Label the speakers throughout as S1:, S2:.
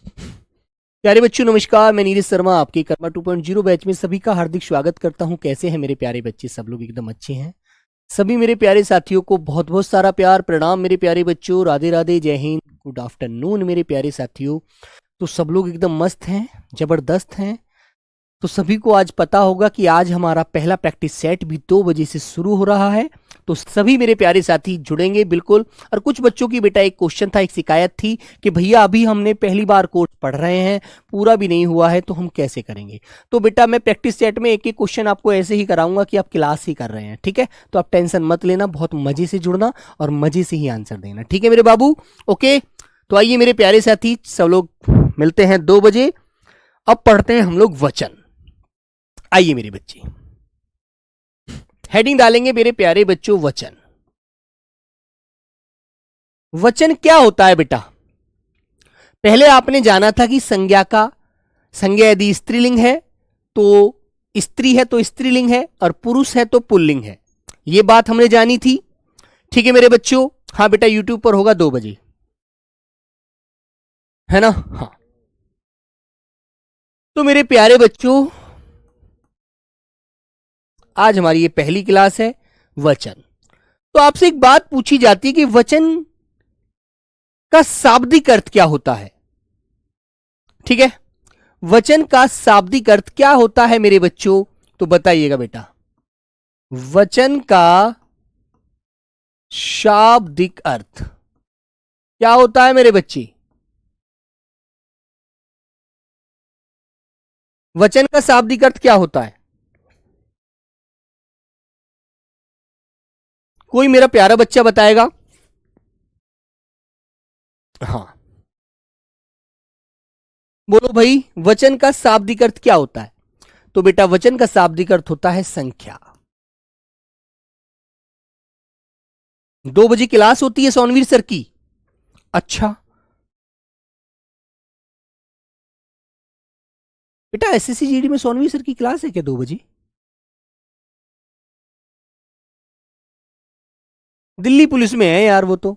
S1: प्यारे बच्चों नमस्कार, मैं नीरज शर्मा आपके कर्मा 2.0 बैच में सभी का हार्दिक स्वागत करता हूं। कैसे हैं मेरे प्यारे बच्चे? सब लोग एकदम अच्छे हैं। सभी मेरे प्यारे साथियों को बहुत बहुत सारा प्यार प्रणाम मेरे प्यारे बच्चों। राधे राधे, जय हिंद, गुड आफ्टरनून मेरे प्यारे साथियों। तो सब लोग एकदम मस्त हैं, जबरदस्त हैं। तो सभी को आज पता होगा कि आज हमारा पहला प्रैक्टिस सेट भी 2 बजे से शुरू हो रहा है। तो सभी मेरे प्यारे साथी जुड़ेंगे बिल्कुल। और कुछ बच्चों की बेटा एक क्वेश्चन था, एक शिकायत थी कि भैया अभी हमने पहली बार कोर्स पढ़ रहे हैं, पूरा भी नहीं हुआ है, तो हम कैसे करेंगे। तो बेटा मैं प्रैक्टिस सेट में एक एक क्वेश्चन आपको ऐसे ही कराऊंगा कि आप क्लास ही कर रहे हैं, ठीक है। तो आप टेंशन मत लेना, बहुत मजे से जुड़ना और मजे से ही आंसर देना, ठीक है मेरे बाबू। ओके, तो आइए मेरे प्यारे साथी, सब लोग मिलते हैं 2 बजे। अब पढ़ते हैं हम लोग वचन। आइए मेरे बच्चे, हेडिंग डालेंगे मेरे प्यारे बच्चों वचन। वचन क्या होता है बेटा? पहले आपने जाना था कि संज्ञा यदि स्त्रीलिंग है तो स्त्री है तो स्त्रीलिंग है और पुरुष है तो पुल्लिंग है। यह बात हमने जानी थी, ठीक है मेरे बच्चों। हाँ बेटा, यूट्यूब पर होगा 2 बजे, है ना। हाँ, तो मेरे प्यारे बच्चों आज हमारी ये पहली क्लास है वचन। तो आपसे एक बात पूछी जाती है कि वचन का शाब्दिक अर्थ क्या होता है, ठीक है। वचन का शाब्दिक अर्थ क्या होता है मेरे बच्चों? तो बताइएगा बेटा। वचन का शाब्दिक अर्थ क्या होता है मेरे बच्चे? वचन का शाब्दिक अर्थ क्या होता है? कोई मेरा प्यारा बच्चा बताएगा? हाँ, बोलो भाई, वचन का शाब्दिक अर्थ क्या होता है? तो बेटा वचन का शाब्दिक अर्थ होता है संख्या। 2 बजे क्लास होती है सोनवीर सर की। अच्छा बेटा, एसएससी जीडी में सोनवीर सर की क्लास है क्या 2 बजे? दिल्ली पुलिस में है यार वो तो।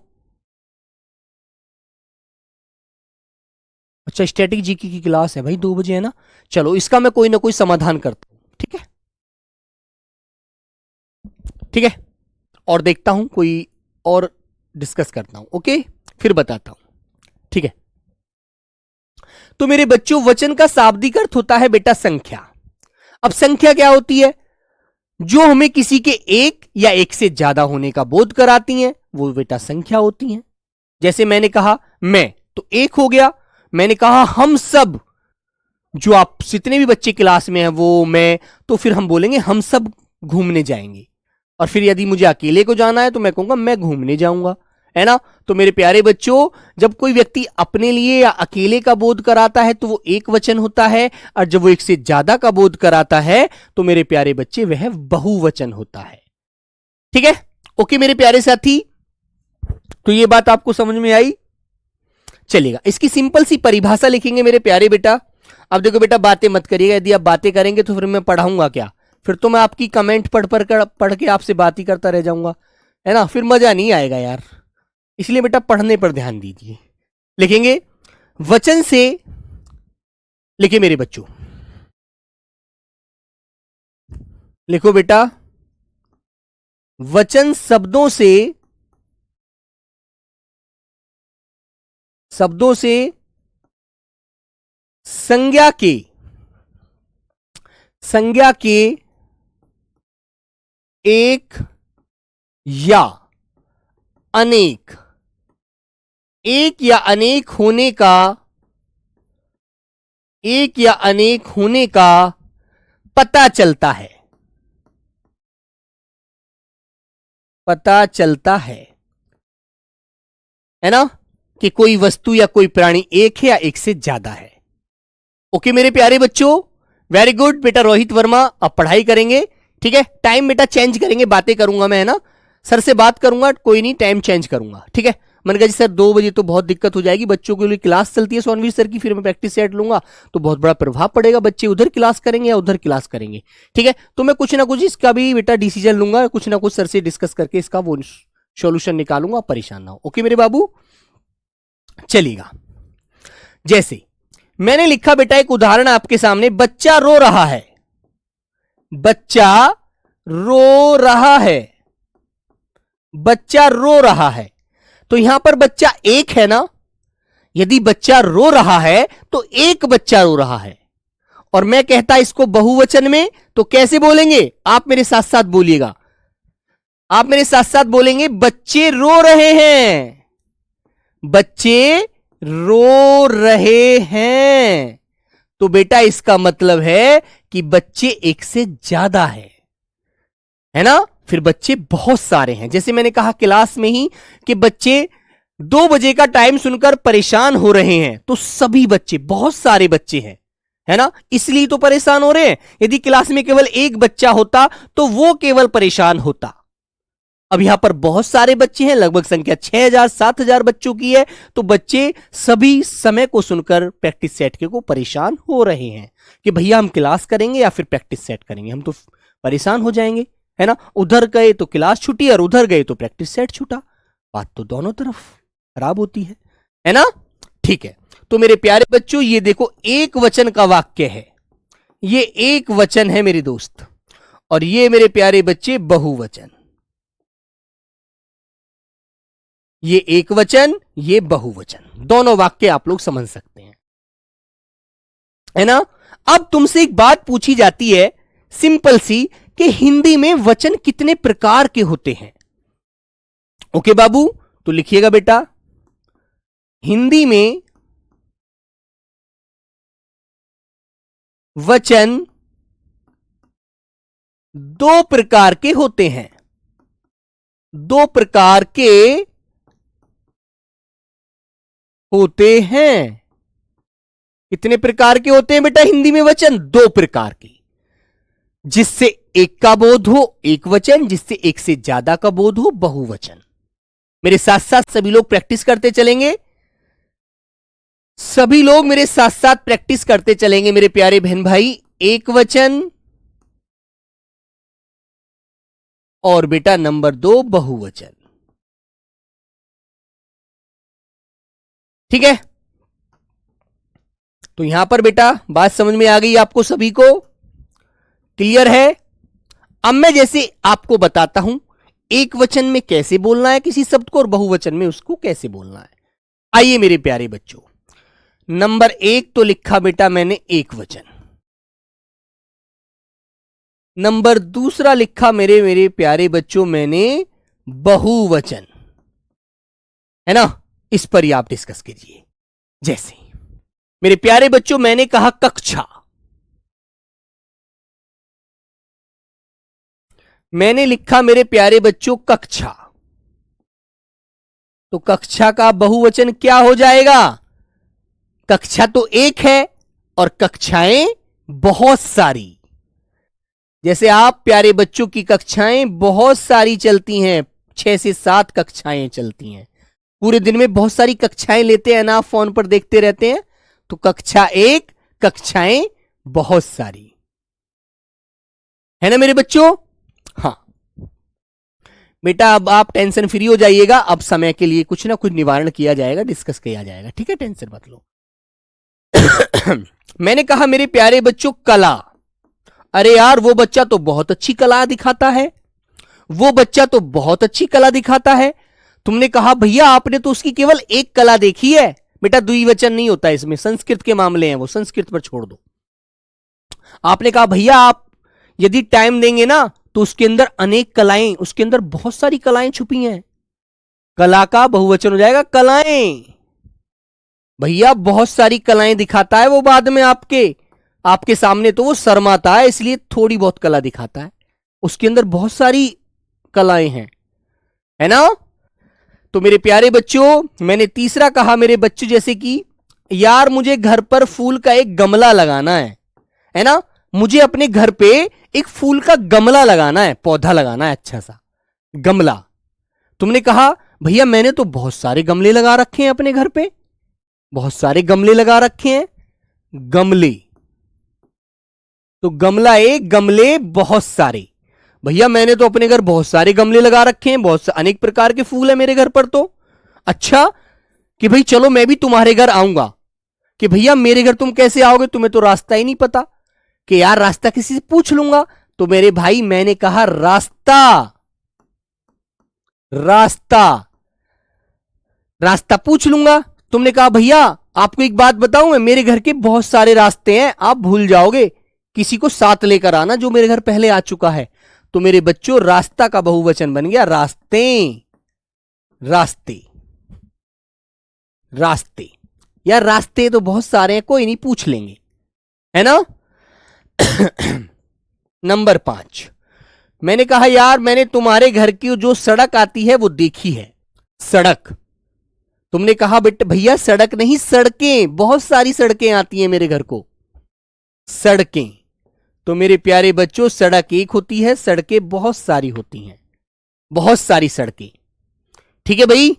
S1: अच्छा, स्टैटिक जीके की क्लास है भाई 2 बजे, है ना। चलो इसका मैं कोई ना कोई समाधान करता हूं, ठीक है ठीक है। और देखता हूं कोई और डिस्कस करता हूं, ओके, फिर बताता हूं, ठीक है। तो मेरे बच्चों वचन का शाब्दिक अर्थ होता है बेटा संख्या। अब संख्या क्या होती है? जो हमें किसी के एक या एक से ज्यादा होने का बोध कराती हैं वो बेटा संख्या होती हैं। जैसे मैंने कहा मैं, तो एक हो गया। मैंने कहा हम सब, जो आप जितने भी बच्चे क्लास में हैं वो मैं, तो फिर हम बोलेंगे हम सब घूमने जाएंगे। और फिर यदि मुझे अकेले को जाना है तो मैं कहूंगा मैं घूमने जाऊंगा, है ना। तो मेरे प्यारे बच्चों, जब कोई व्यक्ति अपने लिए या अकेले का बोध कराता है तो वो एक वचन होता है, और जब वो एक से ज्यादा का बोध कराता है तो मेरे प्यारे बच्चे वह बहुवचन होता है, ठीक है। ओके मेरे प्यारे साथी, तो ये बात आपको समझ में आई? चलेगा, इसकी सिंपल सी परिभाषा लिखेंगे मेरे प्यारे बेटा। अब देखो बेटा, बातें मत करिएगा, यदि आप बातें करेंगे तो फिर मैं पढ़ाऊंगा क्या? फिर तो मैं आपकी कमेंट पढ़ के आपसे बात ही करता रह जाऊंगा, है ना, फिर मजा नहीं आएगा यार। इसलिए बेटा पढ़ने पर ध्यान दीजिए। लिखेंगे वचन से, लिखे मेरे बच्चों, लिखो बेटा, वचन शब्दों से संज्ञा के एक या अनेक होने का पता चलता है ना, कि कोई वस्तु या कोई प्राणी एक है या एक से ज्यादा है। ओके मेरे प्यारे बच्चों, वेरी गुड बेटा। रोहित वर्मा, अब पढ़ाई करेंगे, ठीक है। टाइम बेटा चेंज करेंगे, बातें करूंगा मैं, है ना। सर से बात करूंगा, कोई नहीं, टाइम चेंज करूंगा, ठीक है। मैंने कहा जी सर 2 बजे तो बहुत दिक्कत हो जाएगी, बच्चों के लिए क्लास चलती है सोनवीर सर की, फिर मैं प्रैक्टिस सेट लूंगा तो बहुत बड़ा प्रभाव पड़ेगा, बच्चे उधर क्लास करेंगे या उधर क्लास करेंगे, ठीक है। तो मैं कुछ ना कुछ इसका भी बेटा डिसीजन लूंगा, कुछ ना कुछ सर से डिस्कस करके इसका वो सॉल्यूशन निकालूंगा, परेशान ना हो। ओके मेरे बाबू, चलिएगा। जैसे मैंने लिखा बेटा एक उदाहरण आपके सामने, बच्चा रो रहा है, बच्चा रो रहा है, बच्चा रो रहा है। तो यहां पर बच्चा एक है ना, यदि बच्चा रो रहा है तो एक बच्चा रो रहा है। और मैं कहता इसको बहुवचन में तो कैसे बोलेंगे, आप मेरे साथ साथ बोलिएगा, आप मेरे साथ साथ बोलेंगे, बच्चे रो रहे हैं, बच्चे रो रहे हैं। तो बेटा इसका मतलब है कि बच्चे एक से ज्यादा है ना। फिर बच्चे बहुत सारे हैं, जैसे मैंने कहा क्लास में ही कि बच्चे 2 बजे का टाइम सुनकर परेशान हो रहे हैं, तो सभी बच्चे, बहुत सारे बच्चे हैं, है ना, इसलिए तो परेशान हो रहे हैं। यदि क्लास में केवल एक बच्चा होता तो वो केवल परेशान होता। अब यहां पर बहुत सारे बच्चे हैं, लगभग संख्या 6000 7000 बच्चों की है, तो बच्चे सभी समय को सुनकर प्रैक्टिस सेट के को परेशान हो रहे हैं कि भैया हम क्लास करेंगे या फिर प्रैक्टिस सेट करेंगे, हम तो परेशान हो जाएंगे, है ना। उधर गए तो क्लास छूटी और उधर गए तो प्रैक्टिस सेट छूटा, बात तो दोनों तरफ खराब होती है ना। ठीक है, तो मेरे प्यारे बच्चों ये देखो एक वचन का वाक्य है, ये एक वचन है मेरे दोस्त, और ये मेरे प्यारे बच्चे बहुवचन। ये एक वचन, ये बहुवचन, दोनों वाक्य आप लोग समझ सकते हैं, है ना। अब तुमसे एक बात पूछी जाती है सिंपल सी कि हिंदी में वचन कितने प्रकार के होते हैं। ओके बाबू, तो लिखिएगा बेटा, हिंदी में वचन 2 प्रकार के होते हैं, 2 प्रकार के होते हैं। कितने प्रकार के होते हैं बेटा हिंदी में वचन? 2 प्रकार के, जिससे एक का बोध हो एक वचन, जिससे एक से ज्यादा का बोध हो बहुवचन। मेरे साथ साथ सभी लोग प्रैक्टिस करते चलेंगे, सभी लोग मेरे साथ साथ प्रैक्टिस करते चलेंगे मेरे प्यारे बहन भाई। एक वचन और बेटा नंबर 2 बहुवचन, ठीक है। तो यहां पर बेटा बात समझ में आ गई आपको सभी को, क्लियर है। अब मैं जैसे आपको बताता हूं एक वचन में कैसे बोलना है किसी शब्द को और बहुवचन में उसको कैसे बोलना है। आइए मेरे प्यारे बच्चों, नंबर 1 तो लिखा बेटा मैंने एक वचन, नंबर 2 लिखा मेरे प्यारे बच्चों मैंने बहुवचन, है ना। इस पर ही आप डिस्कस कीजिए। जैसे मेरे प्यारे बच्चों मैंने कहा कक्षा, मैंने लिखा मेरे प्यारे बच्चों कक्षा, तो कक्षा का बहुवचन क्या हो जाएगा? कक्षा तो एक है और कक्षाएं बहुत सारी। जैसे आप प्यारे बच्चों की कक्षाएं बहुत सारी चलती हैं, 6 से 7 कक्षाएं चलती हैं, पूरे दिन में बहुत सारी कक्षाएं लेते हैं ना, आप फोन पर देखते रहते हैं, तो कक्षा एक, कक्षाएं बहुत सारी, है ना मेरे बच्चों। हाँ बेटा अब आप टेंशन फ्री हो जाइएगा, अब समय के लिए कुछ ना कुछ निवारण किया जाएगा, डिस्कस किया जाएगा, ठीक है, टेंशन मत लो। मैंने कहा मेरे प्यारे बच्चों कला, अरे यार वो बच्चा तो बहुत अच्छी कला दिखाता है, वो बच्चा तो बहुत अच्छी कला दिखाता है। तुमने कहा भैया आपने तो उसकी केवल एक कला देखी है, बेटा द्विवचन नहीं होता इसमें, संस्कृत के मामले हैं वो, संस्कृत पर छोड़ दो। आपने कहा भैया आप यदि टाइम देंगे ना तो उसके अंदर अनेक कलाएं, उसके अंदर बहुत सारी कलाएं छुपी हैं, कला का बहुवचन हो जाएगा कलाएं। भैया बहुत सारी कलाएं दिखाता है वो, बाद में आपके सामने तो वो शर्माता है, इसलिए थोड़ी बहुत कला दिखाता है, उसके अंदर बहुत सारी कलाएं हैं, है ना। तो मेरे प्यारे बच्चों मैंने तीसरा कहा मेरे बच्चों, जैसे कि यार मुझे घर पर फूल का एक गमला लगाना है ना, मुझे अपने घर पे एक फूल का गमला लगाना है, पौधा लगाना है, अच्छा सा गमला। तुमने कहा भैया मैंने तो बहुत सारे गमले लगा रखे हैं अपने घर पे, बहुत सारे गमले लगा रखे हैं, गमले, तो गमला एक, गमले बहुत सारे। भैया मैंने तो अपने घर बहुत सारे गमले लगा रखे हैं, बहुत अनेक प्रकार के फूल है मेरे घर पर, तो अच्छा कि भाई चलो मैं भी तुम्हारे घर आऊंगा, कि भैया मेरे घर तुम कैसे आओगे, तुम्हें तो रास्ता ही नहीं पता। कि यार रास्ता किसी से पूछ लूंगा। तो मेरे भाई मैंने कहा रास्ता, रास्ता, रास्ता पूछ लूंगा। तुमने कहा भैया आपको एक बात बताऊं, मैं मेरे घर के बहुत सारे रास्ते हैं, आप भूल जाओगे, किसी को साथ लेकर आना जो मेरे घर पहले आ चुका है। तो मेरे बच्चों रास्ता का बहुवचन बन गया रास्ते, रास्ते, रास्ते। यार रास्ते तो बहुत सारे हैं, कोई नहीं पूछ लेंगे, है ना। नंबर 5, मैंने कहा यार मैंने तुम्हारे घर की जो सड़क आती है वो देखी है। सड़क। तुमने कहा बेटा भैया सड़क नहीं सड़कें, बहुत सारी सड़कें आती हैं मेरे घर को। सड़कें। तो मेरे प्यारे बच्चों सड़क एक होती है, सड़कें बहुत सारी होती हैं, बहुत सारी सड़कें। ठीक है भाई।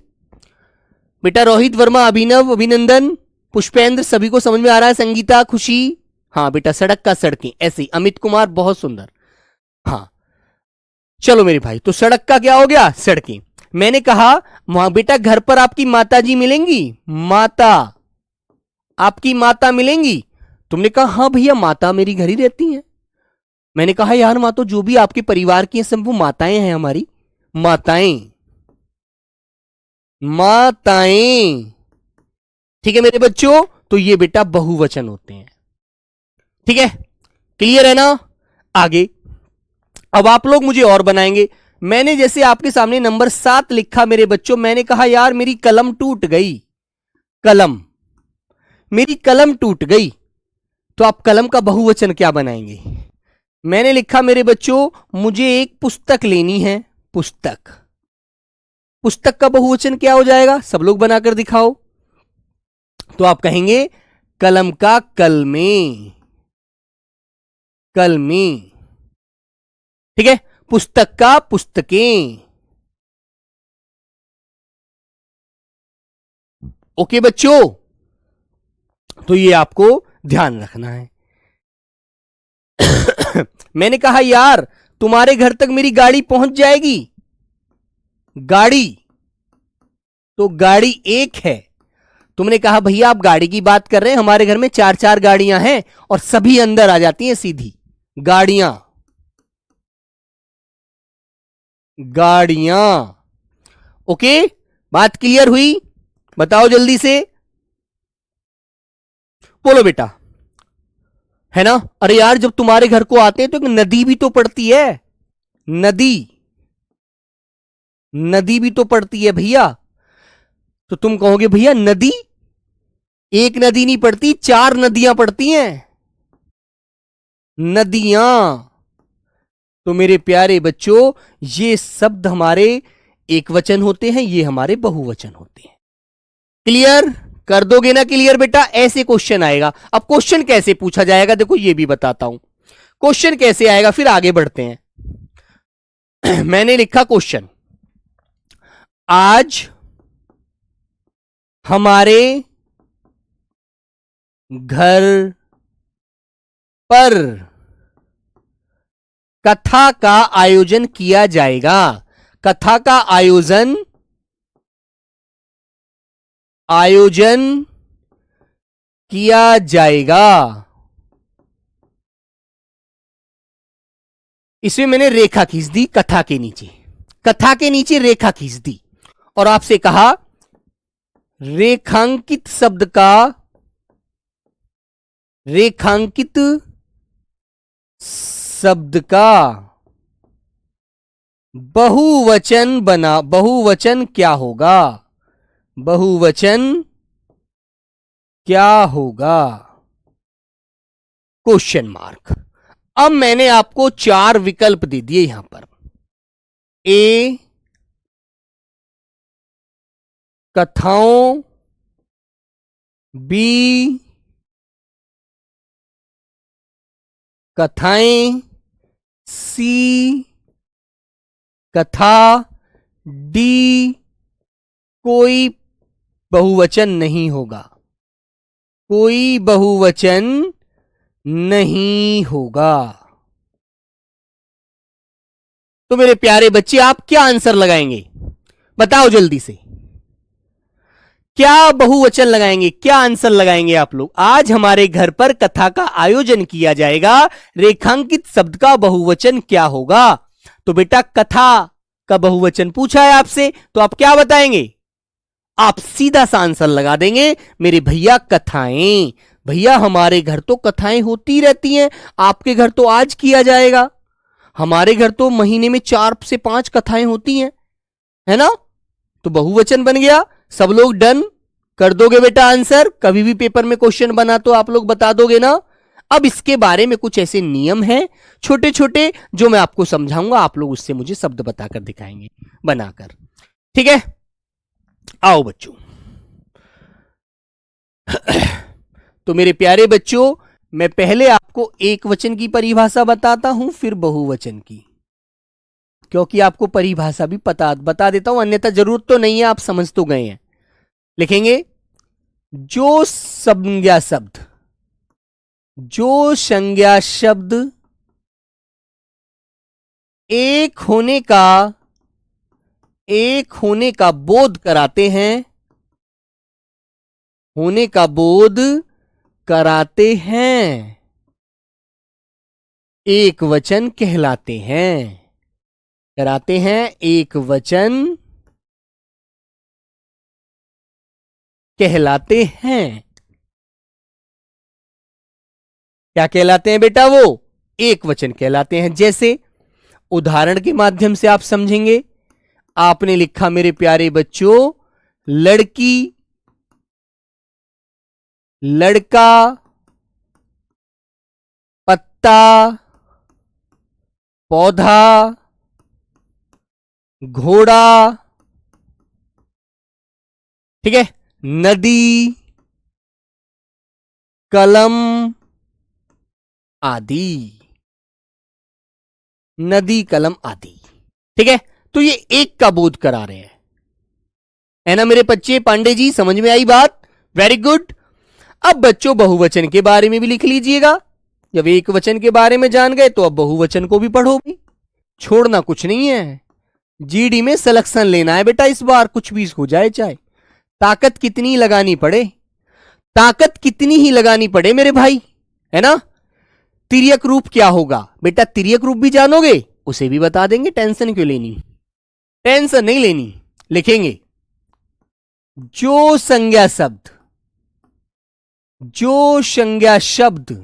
S1: बेटा रोहित वर्मा, अभिनव, अभिनंदन, पुष्पेंद्र, सभी को समझ में आ रहा है। संगीता, खुशी, हाँ बेटा सड़क का सड़कें ऐसे ही। अमित कुमार बहुत सुंदर। हाँ चलो मेरे भाई, तो सड़क का क्या हो गया, सड़कें। मैंने कहा वहां बेटा घर पर आपकी माता जी मिलेंगी, माता, आपकी माता मिलेंगी। तुमने कहा हाँ भैया माता मेरी घर ही रहती हैं। मैंने कहा यार माँ तो जो भी आपके परिवार की हैं सब वो माताएं हैं हमारी, माताएं, माताएं। ठीक है मेरे बच्चों, तो ये बेटा बहुवचन होते हैं। ठीक है, क्लियर है ना। आगे अब आप लोग मुझे और बनाएंगे। मैंने जैसे आपके सामने नंबर 7 लिखा मेरे बच्चों, मैंने कहा यार मेरी कलम टूट गई, कलम, मेरी कलम टूट गई। तो आप कलम का बहुवचन क्या बनाएंगे। मैंने लिखा मेरे बच्चों मुझे एक पुस्तक लेनी है, पुस्तक। पुस्तक का बहुवचन क्या हो जाएगा, सब लोग बनाकर दिखाओ। तो आप कहेंगे कलम का कलमें, कलमें। ठीक है, पुस्तक का पुस्तकें। ओके बच्चों, तो ये आपको ध्यान रखना है। मैंने कहा यार तुम्हारे घर तक मेरी गाड़ी पहुंच जाएगी, गाड़ी, तो गाड़ी एक है। तुमने कहा भैया आप गाड़ी की बात कर रहे हैं, हमारे घर में 4-4 गाड़ियां हैं और सभी अंदर आ जाती हैं सीधी, गाड़ियां, गाड़ियां। ओके, बात क्लियर हुई, बताओ जल्दी से, बोलो बेटा, है ना। अरे यार जब तुम्हारे घर को आते हैं तो एक नदी भी तो पड़ती है, नदी, नदी भी तो पड़ती है भैया। तो तुम कहोगे भैया नदी, एक नदी नहीं पड़ती, 4 नदियां पड़ती हैं, नदियां। तो मेरे प्यारे बच्चों ये शब्द हमारे एक वचन होते हैं, ये हमारे बहुवचन होते हैं। क्लियर कर दोगे ना क्लियर बेटा, ऐसे क्वेश्चन आएगा। अब क्वेश्चन कैसे पूछा जाएगा देखो ये भी बताता हूं, क्वेश्चन कैसे आएगा, फिर आगे बढ़ते हैं। मैंने लिखा क्वेश्चन, आज हमारे घर पर कथा का आयोजन किया जाएगा, कथा का आयोजन, आयोजन किया जाएगा। इसमें मैंने रेखा खींच दी कथा के नीचे, कथा के नीचे रेखा खींच दी और आपसे कहा रेखांकित शब्द का, रेखांकित शब्द का बहुवचन बना, बहुवचन क्या होगा, बहुवचन क्या होगा, क्वेश्चन मार्क। अब मैंने आपको 4 विकल्प दे दिए यहां पर, ए कथाओं, बी कथाएं, सी कथा, डी कोई बहुवचन नहीं होगा, कोई बहुवचन नहीं होगा। तो मेरे प्यारे बच्चे आप क्या आंसर लगाएंगे, बताओ जल्दी से, क्या बहुवचन लगाएंगे, क्या आंसर लगाएंगे आप लोग? आज हमारे घर पर कथा का आयोजन किया जाएगा, रेखांकित शब्द का बहुवचन क्या होगा? तो बेटा कथा का बहुवचन पूछा है आपसे, तो आप क्या बताएंगे? आप सीधा सा आंसर लगा देंगे, मेरे भैया कथाएं। भैया हमारे घर तो कथाएं होती रहती हैं, आपके घर तो आज किया जाएगा, हमारे घर तो महीने में 4 से 5 कथाएं होती हैं, है ना? तो बहुवचन बन गया। सब लोग डन कर दोगे बेटा आंसर? कभी भी पेपर में क्वेश्चन बना तो आप लोग बता दोगे ना? अब इसके बारे में कुछ ऐसे नियम हैं छोटे छोटे जो मैं आपको समझाऊंगा, आप लोग उससे मुझे शब्द बताकर दिखाएंगे बनाकर, ठीक है? आओ बच्चों। तो मेरे प्यारे बच्चों, मैं पहले आपको एक वचन की परिभाषा बताता हूं, फिर बहुवचन की, क्योंकि आपको परिभाषा भी बता देता हूं, अन्यथा जरूरत तो नहीं है, आप समझ तो गए हैं। लिखेंगे जो संज्ञा शब्द एक होने का बोध कराते हैं, एक वचन कहलाते हैं, एक वचन कहलाते हैं। क्या कहलाते हैं बेटा? वो एक वचन कहलाते हैं। जैसे उदाहरण के माध्यम से आप समझेंगे। आपने लिखा मेरे प्यारे बच्चों, लड़की, लड़का, पत्ता, पौधा, घोड़ा, ठीक है, नदी, कलम आदि, नदी, कलम आदि, ठीक है? तो ये एक का बोध करा रहे हैं, है ना मेरे बच्चे? पांडे जी समझ में आई बात? Very good. अब बच्चों बहुवचन के बारे में भी लिख लीजिएगा। जब एक वचन के बारे में जान गए तो अब बहुवचन को भी पढ़ो भी, छोड़ना कुछ नहीं है। जीडी में सिलेक्शन लेना है बेटा इस बार, कुछ भी हो जाए चाहे। ताकत कितनी लगानी पड़े, ताकत कितनी ही लगानी पड़े मेरे भाई, है ना? तिर्यक रूप क्या होगा बेटा? तिर्यक रूप भी जानोगे, उसे भी बता देंगे, टेंशन क्यों लेनी, टेंशन नहीं लेनी। लिखेंगे जो संज्ञा शब्द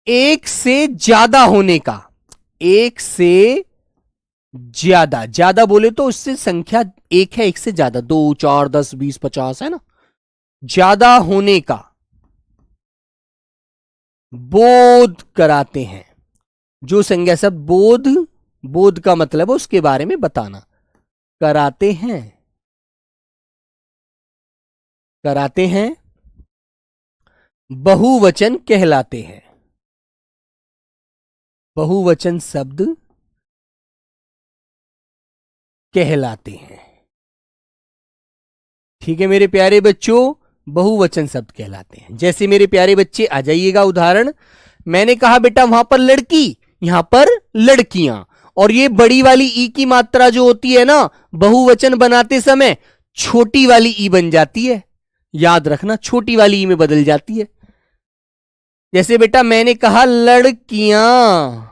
S1: एक से ज्यादा होने का, एक से ज्यादा बोले तो उससे संख्या एक है, एक से ज्यादा, 2, 4, 10, 20, 50, है ना? ज्यादा होने का बोध कराते हैं। जो संज्ञा शब्द बोध का मतलब है उसके बारे में बताना, कराते हैं, बहुवचन कहलाते हैं, बहुवचन शब्द कहलाते हैं। ठीक है मेरे प्यारे बच्चों, बहुवचन शब्द कहलाते हैं। जैसे मेरे प्यारे बच्चे आ जाइएगा उदाहरण, मैंने कहा बेटा वहां पर लड़की, यहां पर लड़कियां, और ये बड़ी वाली ई की मात्रा जो होती है ना, बहुवचन बनाते समय छोटी वाली ई बन जाती है, याद रखना, छोटी वाली ई में बदल जाती है। जैसे बेटा मैंने कहा लड़कियां,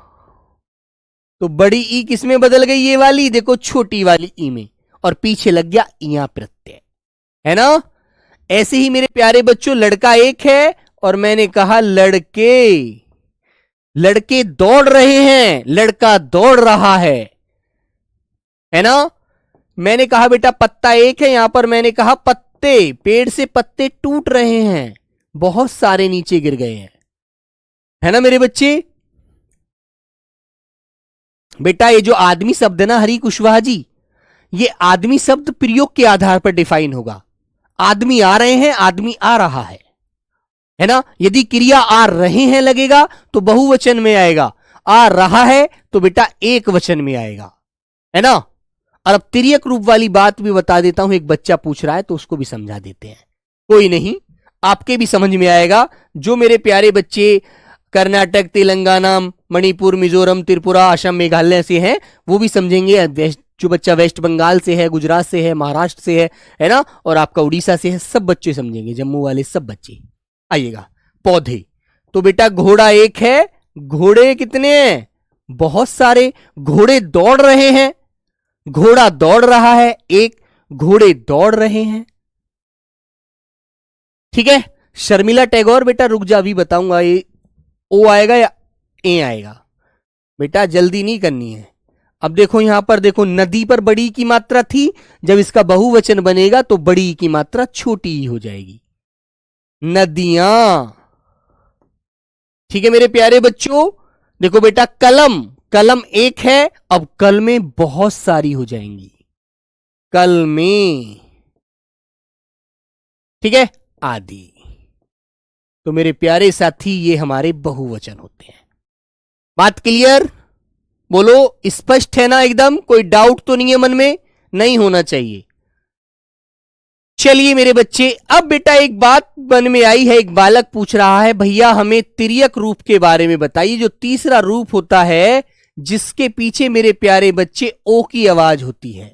S1: तो बड़ी ई किस में बदल गई? ये वाली, देखो छोटी वाली ई में, और पीछे लग गया इया प्रत्यय, है ना? ऐसे ही मेरे प्यारे बच्चों लड़का एक है और मैंने कहा लड़के दौड़ रहे हैं, लड़का दौड़ रहा है ना? मैंने कहा बेटा पत्ता एक है, यहां पर मैंने कहा पत्ते, पेड़ से पत्ते टूट रहे हैं, बहुत सारे नीचे गिर गए हैं, है ना मेरे बच्चे? बेटा ये जो आदमी शब्द है ना हरी कुशवाहा जी, ये आदमी शब्द प्रयोग के आधार पर डिफाइन होगा। आदमी आ रहे हैं, आदमी आ रहा है ना? यदि क्रिया आ रहे हैं लगेगा तो बहुवचन में आएगा, आ रहा है तो बेटा एक वचन में आएगा, है ना? और अब तिर्यक रूप वाली बात भी बता देता हूं, एक बच्चा पूछ रहा है तो उसको भी समझा देते हैं। कोई नहीं, आपके भी समझ में आएगा। जो मेरे प्यारे बच्चे कर्नाटक, तेलंगाना, मणिपुर, मिजोरम, त्रिपुरा, असम, मेघालय से हैं वो भी समझेंगे, जो बच्चा वेस्ट बंगाल से है, गुजरात से है, महाराष्ट्र से है ना, और आपका उड़ीसा से है, सब बच्चे समझेंगे, जम्मू वाले सब बच्चे। आइएगा पौधे। तो बेटा घोड़ा एक है, घोड़े कितने हैं? बहुत सारे। घोड़े दौड़ रहे हैं, घोड़ा दौड़ रहा है, एक घोड़े दौड़ रहे हैं। ठीक है। शर्मिला टैगोर, बेटा रुक जा अभी बताऊंगा, ये ओ आएगा या ए आएगा, बेटा जल्दी नहीं करनी है। अब देखो यहां पर देखो, नदी पर बड़ी की मात्रा थी, जब इसका बहुवचन बनेगा तो बड़ी की मात्रा छोटी ही हो जाएगी, नदियां। ठीक है मेरे प्यारे बच्चों। देखो बेटा कलम, कलम एक है, अब कलमें बहुत सारी हो जाएंगी, कलमें। ठीक है, आदि। तो मेरे प्यारे साथी ये हमारे बहुवचन होते हैं। बात क्लियर? बोलो स्पष्ट है ना एकदम? कोई डाउट तो नहीं है मन में? नहीं होना चाहिए। चलिए मेरे बच्चे, अब बेटा एक बात मन में आई है, एक बालक पूछ रहा है भैया हमें तिर्यक रूप के बारे में बताइए, जो तीसरा रूप होता है जिसके पीछे मेरे प्यारे बच्चे ओ की आवाज होती है।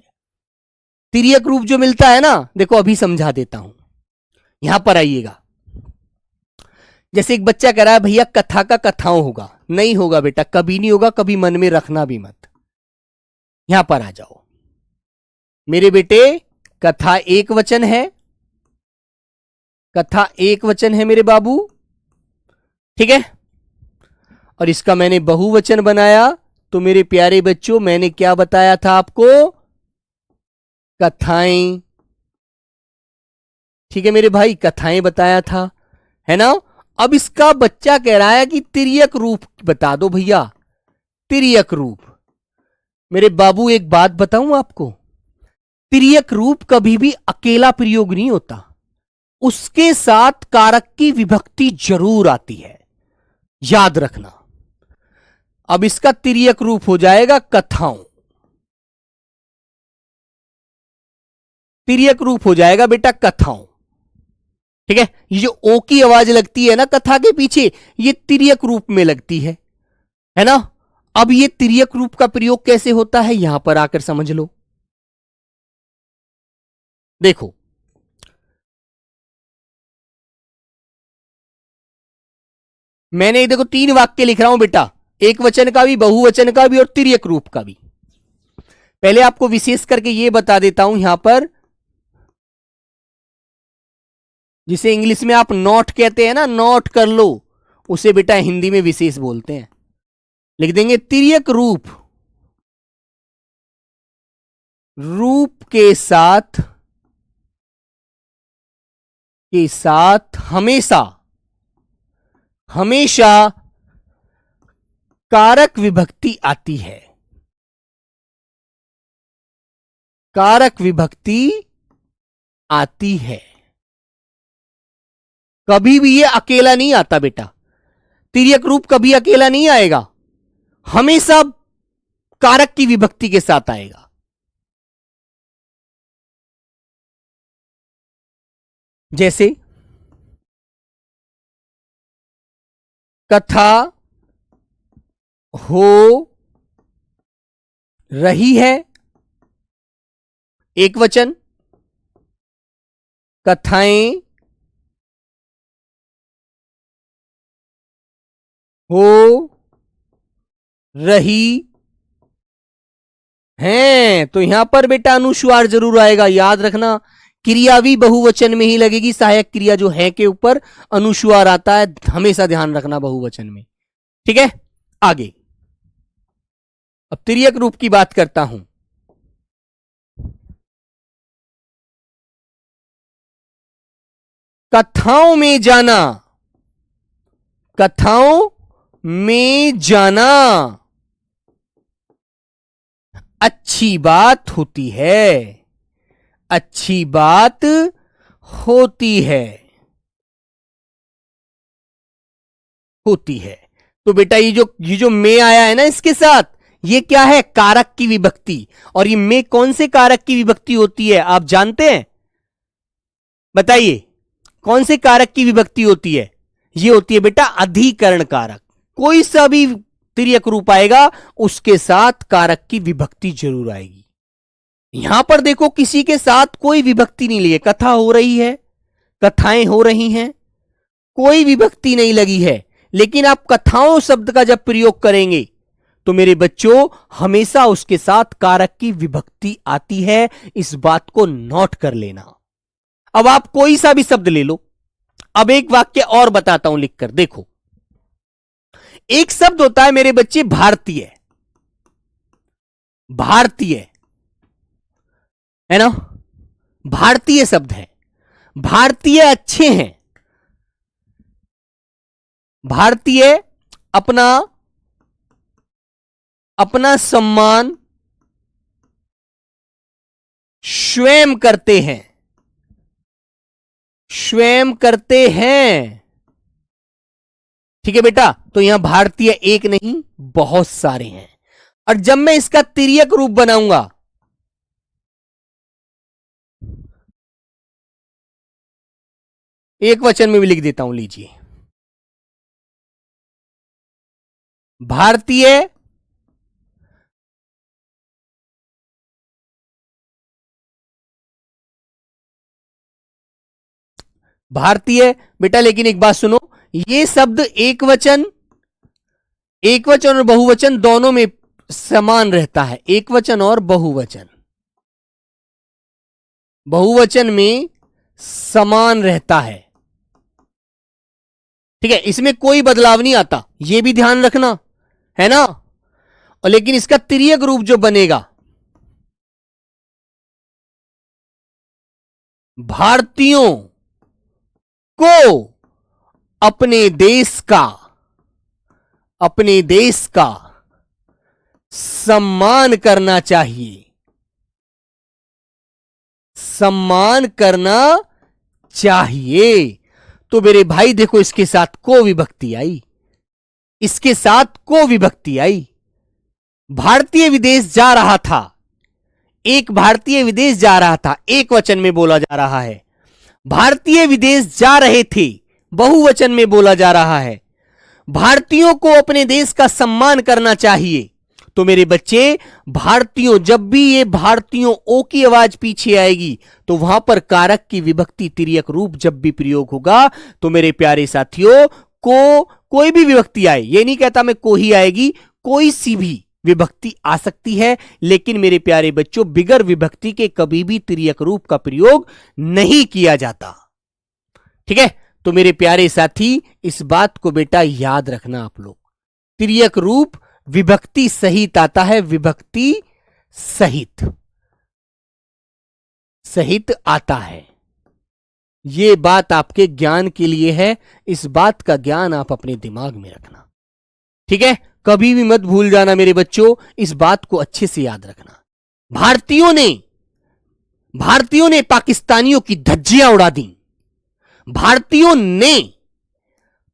S1: तिर्यक रूप जो मिलता है ना, देखो अभी समझा देता हूं, यहां पर आइएगा। जैसे एक बच्चा कह रहा है भैया कथा का कथाओं होगा, नहीं होगा बेटा, कभी नहीं होगा, कभी मन में रखना भी मत। यहां पर आ जाओ मेरे बेटे, कथा एक वचन है, कथा एक वचन है मेरे बाबू। ठीक है, और इसका मैंने बहुवचन बनाया, तो मेरे प्यारे बच्चों मैंने क्या बताया था आपको? कथाएं। ठीक है मेरे भाई, कथाएं बताया था, है ना। अब इसका बच्चा कह रहा है कि तिर्यक रूप बता दो भैया, तिर्यक रूप। मेरे बाबू एक बात बताऊं आपको, तिर्यक रूप कभी भी अकेला प्रयोग नहीं होता, उसके साथ कारक की विभक्ति जरूर आती है, याद रखना। अब इसका तिर्यक रूप हो जाएगा कथाओं, तिर्यक रूप हो जाएगा बेटा कथाओं। ठीक है, ये जो ओ की आवाज लगती है ना कथा के पीछे, ये तिर्यक रूप में लगती है ना। अब ये तिर्यक रूप का प्रयोग कैसे होता है यहां पर आकर समझ लो। देखो मैंने देखो 3 वाक्य लिख रहा हूं बेटा, एक वचन का भी, बहुवचन का भी और तिर्यक रूप का भी। पहले आपको विशेष करके यह बता देता हूं यहां पर, जिसे इंग्लिश में आप नोट कहते हैं ना, नोट कर लो, उसे बेटा हिंदी में विशेष बोलते हैं। लिख देंगे तिर्यक रूप, रूप के साथ हमेशा हमेशा कारक विभक्ति आती है, कारक विभक्ति आती है। कभी भी ये अकेला नहीं आता बेटा, तिर्यक रूप कभी अकेला नहीं आएगा, हमेशा कारक की विभक्ति के साथ आएगा। जैसे कथा हो रही है, एक वचन, कथाएं हो रही हैं, तो यहां पर बेटा अनुस्वार जरूर आएगा, याद रखना। क्रिया भी बहुवचन में ही लगेगी, सहायक क्रिया जो है के ऊपर अनुस्वार आता है, हमेशा ध्यान रखना बहुवचन में। ठीक है, आगे अब तिर्यक रूप की बात करता हूं। कथाओं में जाना, कथाओं में जाना अच्छी बात होती है, अच्छी बात होती है, होती है। तो बेटा ये जो में आया है ना इसके साथ, ये क्या है? कारक की विभक्ति। और ये में कौन से कारक की विभक्ति होती है आप जानते हैं? बताइए कौन से कारक की विभक्ति होती है? ये होती है बेटा अधिकरण कारक। कोई सा भी तिर्यक रूप आएगा उसके साथ कारक की विभक्ति जरूर आएगी। यहां पर देखो किसी के साथ कोई विभक्ति नहीं ली है, कथा हो रही है, कथाएं हो रही हैं, कोई विभक्ति नहीं लगी है। लेकिन आप कथाओं शब्द का जब प्रयोग करेंगे तो मेरे बच्चों हमेशा उसके साथ कारक की विभक्ति आती है, इस बात को नोट कर लेना। अब आप कोई सा भी शब्द ले लो। अब एक वाक्य और बताता हूं लिखकर, देखो। एक शब्द होता है मेरे बच्चे भारतीय, भारतीय है ना, भारतीय शब्द है। भारतीय अच्छे हैं, भारतीय अपना अपना सम्मान स्वयं करते हैं, स्वयं करते हैं। ठीक है बेटा, तो यहां भारतीय एक नहीं बहुत सारे हैं। और जब मैं इसका तिर्यक रूप बनाऊंगा, एक वचन में भी लिख देता हूं, लीजिए। भारतीय भारतीय बेटा, लेकिन एक बात सुनो, ये शब्द एक वचन और बहुवचन दोनों में समान रहता है। एक वचन और बहुवचन, बहुवचन में समान रहता है। ठीक है, इसमें कोई बदलाव नहीं आता, यह भी ध्यान रखना है ना। और लेकिन इसका तिर्यक रूप जो बनेगा, भारतीयों को अपने देश का सम्मान करना चाहिए, सम्मान करना चाहिए। तो मेरे भाई देखो, इसके साथ को विभक्ति आई, इसके साथ को विभक्ति आई। भारतीय विदेश जा रहा था, एक भारतीय विदेश जा रहा था, एक वचन में बोला जा रहा है। भारतीय विदेश जा रहे थे, बहुवचन में बोला जा रहा है। भारतीयों को अपने देश का सम्मान करना चाहिए। तो मेरे बच्चे, भारतीयों, जब भी ये भारतीयों ओ की आवाज पीछे आएगी तो वहां पर कारक की विभक्ति तिर्यक रूप जब भी प्रयोग होगा तो मेरे प्यारे साथियों, कोई भी विभक्ति आए, ये नहीं कहता मैं को ही आएगी, कोई सी भी विभक्ति आ सकती है। लेकिन मेरे प्यारे बच्चों, बिगर विभक्ति के कभी भी तिर्यक रूप का प्रयोग नहीं किया जाता। ठीक है, तो मेरे प्यारे साथी, इस बात को बेटा याद रखना आप लोग। तिर्यक रूप विभक्ति सहित आता है, विभक्ति सहित आता है। यह बात आपके ज्ञान के लिए है, इस बात का ज्ञान आप अपने दिमाग में रखना। ठीक है, कभी भी मत भूल जाना मेरे बच्चों, इस बात को अच्छे से याद रखना। भारतीयों ने पाकिस्तानियों की धज्जियां उड़ा दी, भारतीयों ने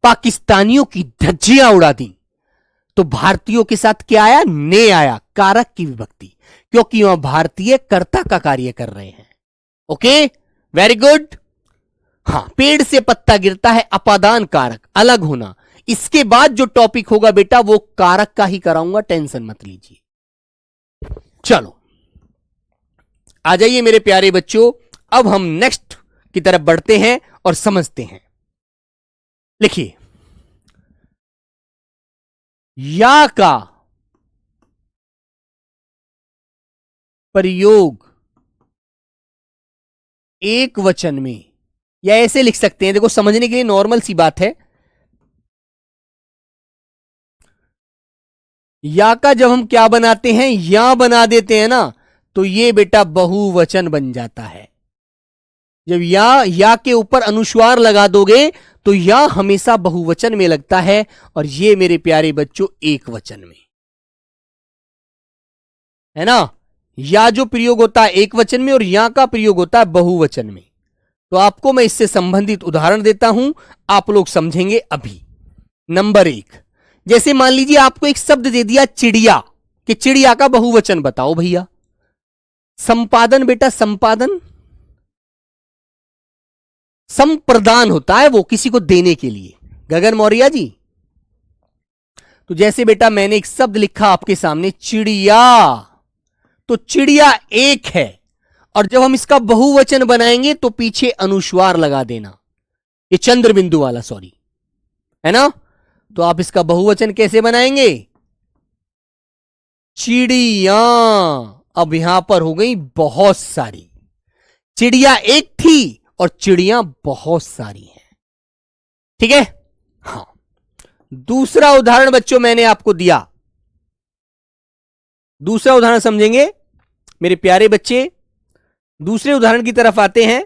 S1: पाकिस्तानियों की धज्जियां उड़ा दी। तो भारतीयों के साथ क्या आया? ने आया, कारक की विभक्ति, क्योंकि वहां भारतीय कर्ता का कार्य कर रहे हैं। Okay, very good. हां, पेड़ से पत्ता गिरता है, अपादान कारक, अलग होना। इसके बाद जो टॉपिक होगा बेटा वो कारक का ही कराऊंगा, टेंशन मत लीजिए। चलो आ जाइए मेरे प्यारे बच्चों, अब हम नेक्स्ट की तरफ बढ़ते हैं और समझते हैं। लिखिए, या का प्रयोग एक वचन में, या ऐसे लिख सकते हैं, देखो समझने के लिए नॉर्मल सी बात है। या का जब हम क्या बनाते हैं, या बना देते हैं ना, तो ये बेटा बहुवचन बन जाता है। जब या के ऊपर अनुस्वार लगा दोगे तो या हमेशा बहुवचन में लगता है, और ये मेरे प्यारे बच्चों एक वचन में है ना। या जो प्रयोग होता है एक वचन में और या का प्रयोग होता है बहुवचन में। तो आपको मैं इससे संबंधित उदाहरण देता हूं, आप लोग समझेंगे अभी। नंबर 1, जैसे मान लीजिए आपको एक शब्द दे दिया चिड़िया, कि चिड़िया का बहुवचन बताओ भैया। संपादन बेटा, संपादन संप्रदान होता है, वो किसी को देने के लिए। गगन मौर्य जी, तो जैसे बेटा मैंने एक शब्द लिखा आपके सामने चिड़िया, तो चिड़िया एक है, और जब हम इसका बहुवचन बनाएंगे तो पीछे अनुस्वार लगा देना, ये चंद्र बिंदु वाला, सॉरी, है ना। तो आप इसका बहुवचन कैसे बनाएंगे? चिड़िया। अब यहां पर हो गई बहुत सारी, चिड़िया एक थी और चिड़िया बहुत सारी हैं, ठीक है। हां, दूसरा उदाहरण बच्चों मैंने आपको दिया, दूसरा उदाहरण समझेंगे मेरे प्यारे बच्चे। दूसरे उदाहरण की तरफ आते हैं।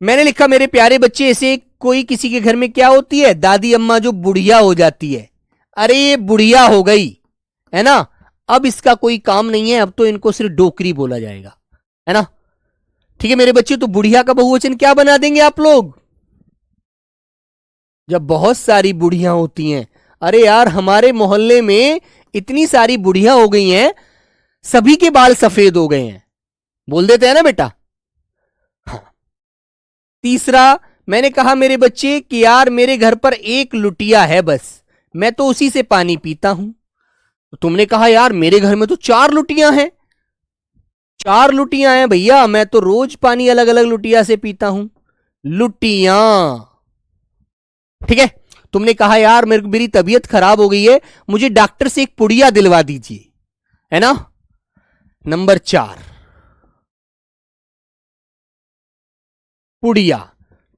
S1: मैंने लिखा मेरे प्यारे बच्चे, ऐसे कोई किसी के घर में क्या होती है, दादी अम्मा जो बुढ़िया हो जाती है। अरे ये बुढ़िया हो गई, है ना, अब इसका कोई काम नहीं है, अब तो इनको सिर्फ डोकरी बोला जाएगा, है ना। ठीक है मेरे बच्चे, तो बुढ़िया का बहुवचन क्या बना देंगे आप लोग? जब बहुत सारी बुढ़िया होती हैं, अरे यार हमारे मोहल्ले में इतनी सारी बुढ़िया हो गई हैं, सभी के बाल सफेद हो गए हैं, बोल देते हैं ना बेटा। हाँ, तीसरा मैंने कहा मेरे बच्चे कि यार मेरे घर पर एक लुटिया है बस, मैं तो उसी से पानी पीता हूं। तो तुमने कहा यार मेरे घर में तो 4 लुटियां हैं, 4 लुटियां हैं भैया, मैं तो रोज पानी अलग अलग लुटिया से पीता हूं। लुटियां, ठीक है। तुमने कहा यार मेरी तबीयत खराब हो गई है, मुझे डॉक्टर से एक पुड़िया दिलवा दीजिए, है ना। नंबर 4 पुड़िया,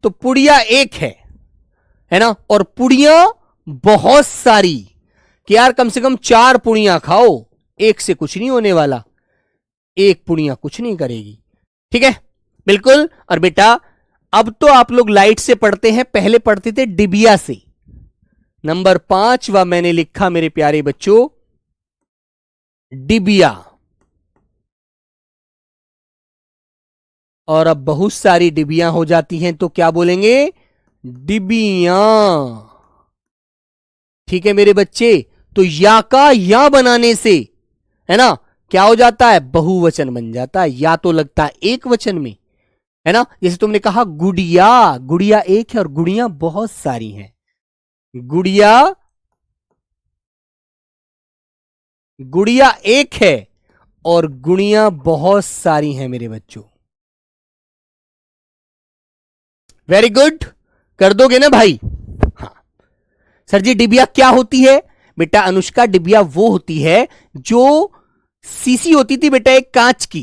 S1: तो पुड़िया एक है ना, और पुड़िया बहुत सारी, कि यार कम से कम 4 पुड़िया खाओ, एक से कुछ नहीं होने वाला, एक पुड़िया कुछ नहीं करेगी, ठीक है, बिल्कुल। और बेटा अब तो आप लोग लाइट से पढ़ते हैं, पहले पढ़ते थे डिबिया से। नंबर 5 मैंने लिखा मेरे प्यारे बच्चों, डिबिया। और अब बहुत सारी डिबियां हो जाती हैं तो क्या बोलेंगे? डिबियां, ठीक है मेरे बच्चे। तो या का या बनाने से, है ना, क्या हो जाता है? बहुवचन बन जाता है, या तो लगता है एक वचन में, है ना। जैसे तुमने कहा गुड़िया, गुड़िया एक है और गुड़िया बहुत सारी हैं, गुड़िया, गुड़िया एक है और गुड़िया बहुत सारी हैं मेरे बच्चों। वेरी गुड, कर दोगे ना भाई? हाँ सर जी, डिबिया क्या होती है? बेटा अनुष्का, डिबिया वो होती है जो सीसी होती थी बेटा, एक कांच की,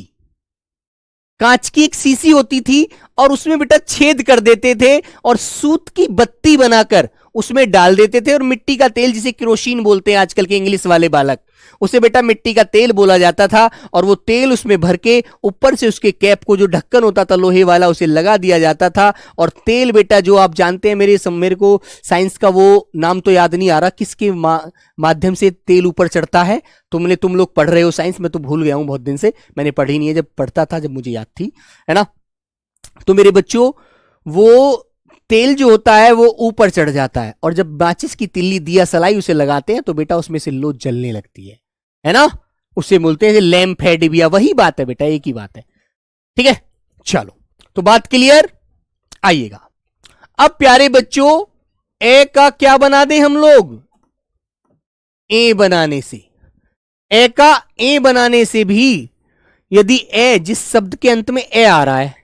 S1: कांच की एक सीसी होती थी और उसमें बेटा छेद कर देते थे और सूत की बत्ती बनाकर उसमें डाल देते थे, और मिट्टी का तेल, जिसे केरोसिन बोलते हैं आजकल के इंग्लिश वाले बालक, उसे बेटा मिट्टी का तेल बोला जाता था। और वो तेल उसमें भर के ऊपर से उसके कैप को जो ढक्कन होता था लोहे वाला, उसे लगा दिया जाता था। और तेल बेटा जो आप जानते हैं, मेरे को साइंस का वो नाम तो याद नहीं आ रहा, किसके माध्यम से तेल ऊपर चढ़ता है। तुम लोग पढ़ रहे हो साइंस, मैं तो भूल गया हूं, बहुत दिन से मैंने पढ़ी नहीं है, जब पढ़ता था जब मुझे याद थी, है ना। तो मेरे बच्चों वो तेल जो होता है वो ऊपर चढ़ जाता है, और जब माचिस की तिल्ली, दिया सलाई उसे लगाते हैं तो बेटा उसमें से लो जलने लगती है ना, उसे बोलते हैं लैंप है, डिबिया, वही बात है बेटा, एक ही बात है, ठीक है। चलो तो बात क्लियर, आइएगा। अब प्यारे बच्चों ए का क्या बना दे हम लोग? ए बनाने से, ए का ए बनाने से भी यदि ए, जिस शब्द के अंत में ए आ रहा है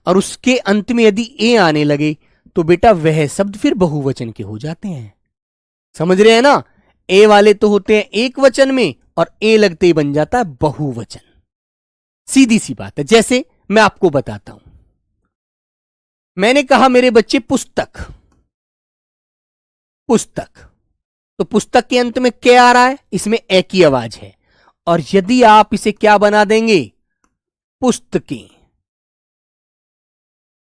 S1: और उसके अंत में यदि ए आने लगे तो बेटा वह शब्द फिर बहुवचन के हो जाते हैं, समझ रहे हैं ना। ए वाले तो होते हैं एक वचन में और ए लगते ही बन जाता है बहुवचन, सीधी सी बात है। जैसे मैं आपको बताता हूं, मैंने कहा मेरे बच्चे पुस्तक, पुस्तक, तो पुस्तक के अंत में क्या आ रहा है? इसमें ए की आवाज है, और यदि आप इसे क्या बना देंगे? पुस्तकें,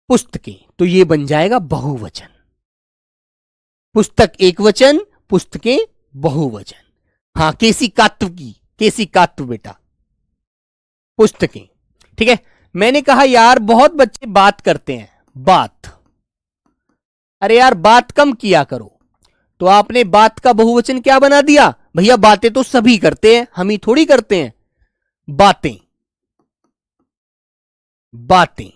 S1: पुस्तकें, तो ये बन जाएगा बहुवचन। पुस्तक एक वचन, पुस्तकें बहुवचन। हाँ, केसी कात्व की, केसी कात्व बेटा, पुस्तकें, ठीक है। मैंने कहा यार बहुत बच्चे बात करते हैं, बात, अरे यार बात कम किया करो, तो आपने बात का बहुवचन क्या बना दिया? भैया बातें तो सभी करते हैं, हम ही थोड़ी करते हैं, बातें, बातें,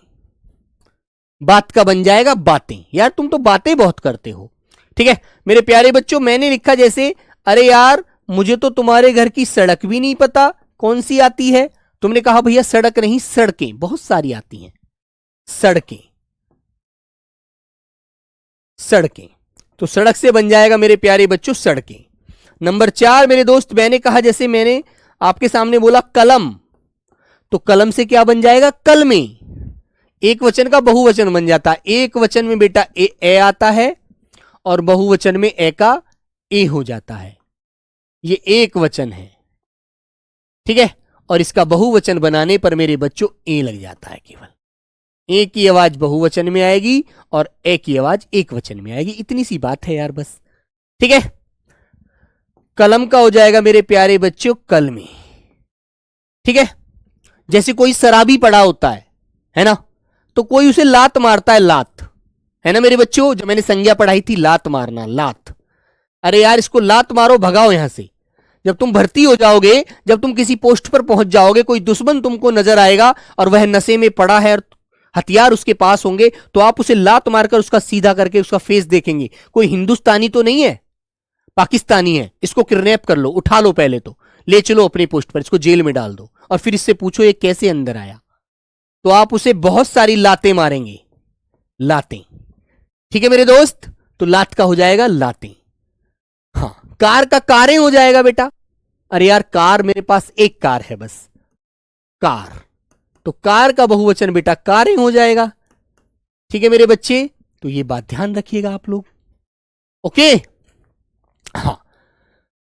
S1: बात का बन जाएगा बातें। यार तुम तो बातें बहुत करते हो, ठीक है मेरे प्यारे बच्चों। मैंने लिखा जैसे, अरे यार मुझे तो तुम्हारे घर की सड़क भी नहीं पता, कौन सी आती है? तुमने कहा भैया सड़क नहीं, सड़कें बहुत सारी आती हैं। सड़कें, सड़कें, तो सड़क से बन जाएगा मेरे प्यारे बच्चों सड़कें। नंबर 4 मेरे दोस्त, मैंने कहा जैसे मैंने आपके सामने बोला कलम, तो कलम से क्या बन जाएगा? कलमें। एक वचन का बहुवचन बन जाता है। एक वचन में बेटा ए आता है और बहुवचन में ए का ए हो जाता है। ये एक वचन है, ठीक है, और इसका बहुवचन बनाने पर मेरे बच्चों ए लग जाता है। केवल ए की आवाज बहुवचन में आएगी और ए की आवाज एक वचन में आएगी। इतनी सी बात है यार, बस। ठीक है, कलम का हो जाएगा मेरे प्यारे बच्चों कलमी। ठीक है, जैसे कोई शराबी पड़ा होता है ना, तो कोई उसे लात मारता है, लात, है ना मेरे बच्चों। जो मैंने संज्ञा पढ़ाई थी, लात मारना, लात। अरे यार इसको लात मारो, भगाओ यहां से। जब तुम भर्ती हो जाओगे, जब तुम किसी पोस्ट पर पहुंच जाओगे, कोई दुश्मन तुमको नजर आएगा और वह नशे में पड़ा है और हथियार उसके पास होंगे, तो आप उसे लात मारकर उसका सीधा करके उसका फेस देखेंगे। कोई हिंदुस्तानी तो नहीं है, पाकिस्तानी है। इसको किडनैप कर लो, उठा लो, पहले तो ले चलो अपनी पोस्ट पर, इसको जेल में डाल दो और फिर इससे पूछो ये कैसे अंदर आया। तो आप उसे बहुत सारी लातें मारेंगे, लातें। ठीक है मेरे दोस्त, तो लात का हो जाएगा लातें। हाँ, कार का कारें हो जाएगा बेटा। अरे यार कार, मेरे पास एक कार है बस, कार, तो कार का बहुवचन बेटा कारें हो जाएगा। ठीक है मेरे बच्चे, तो ये बात ध्यान रखिएगा आप लोग। ओके, हाँ,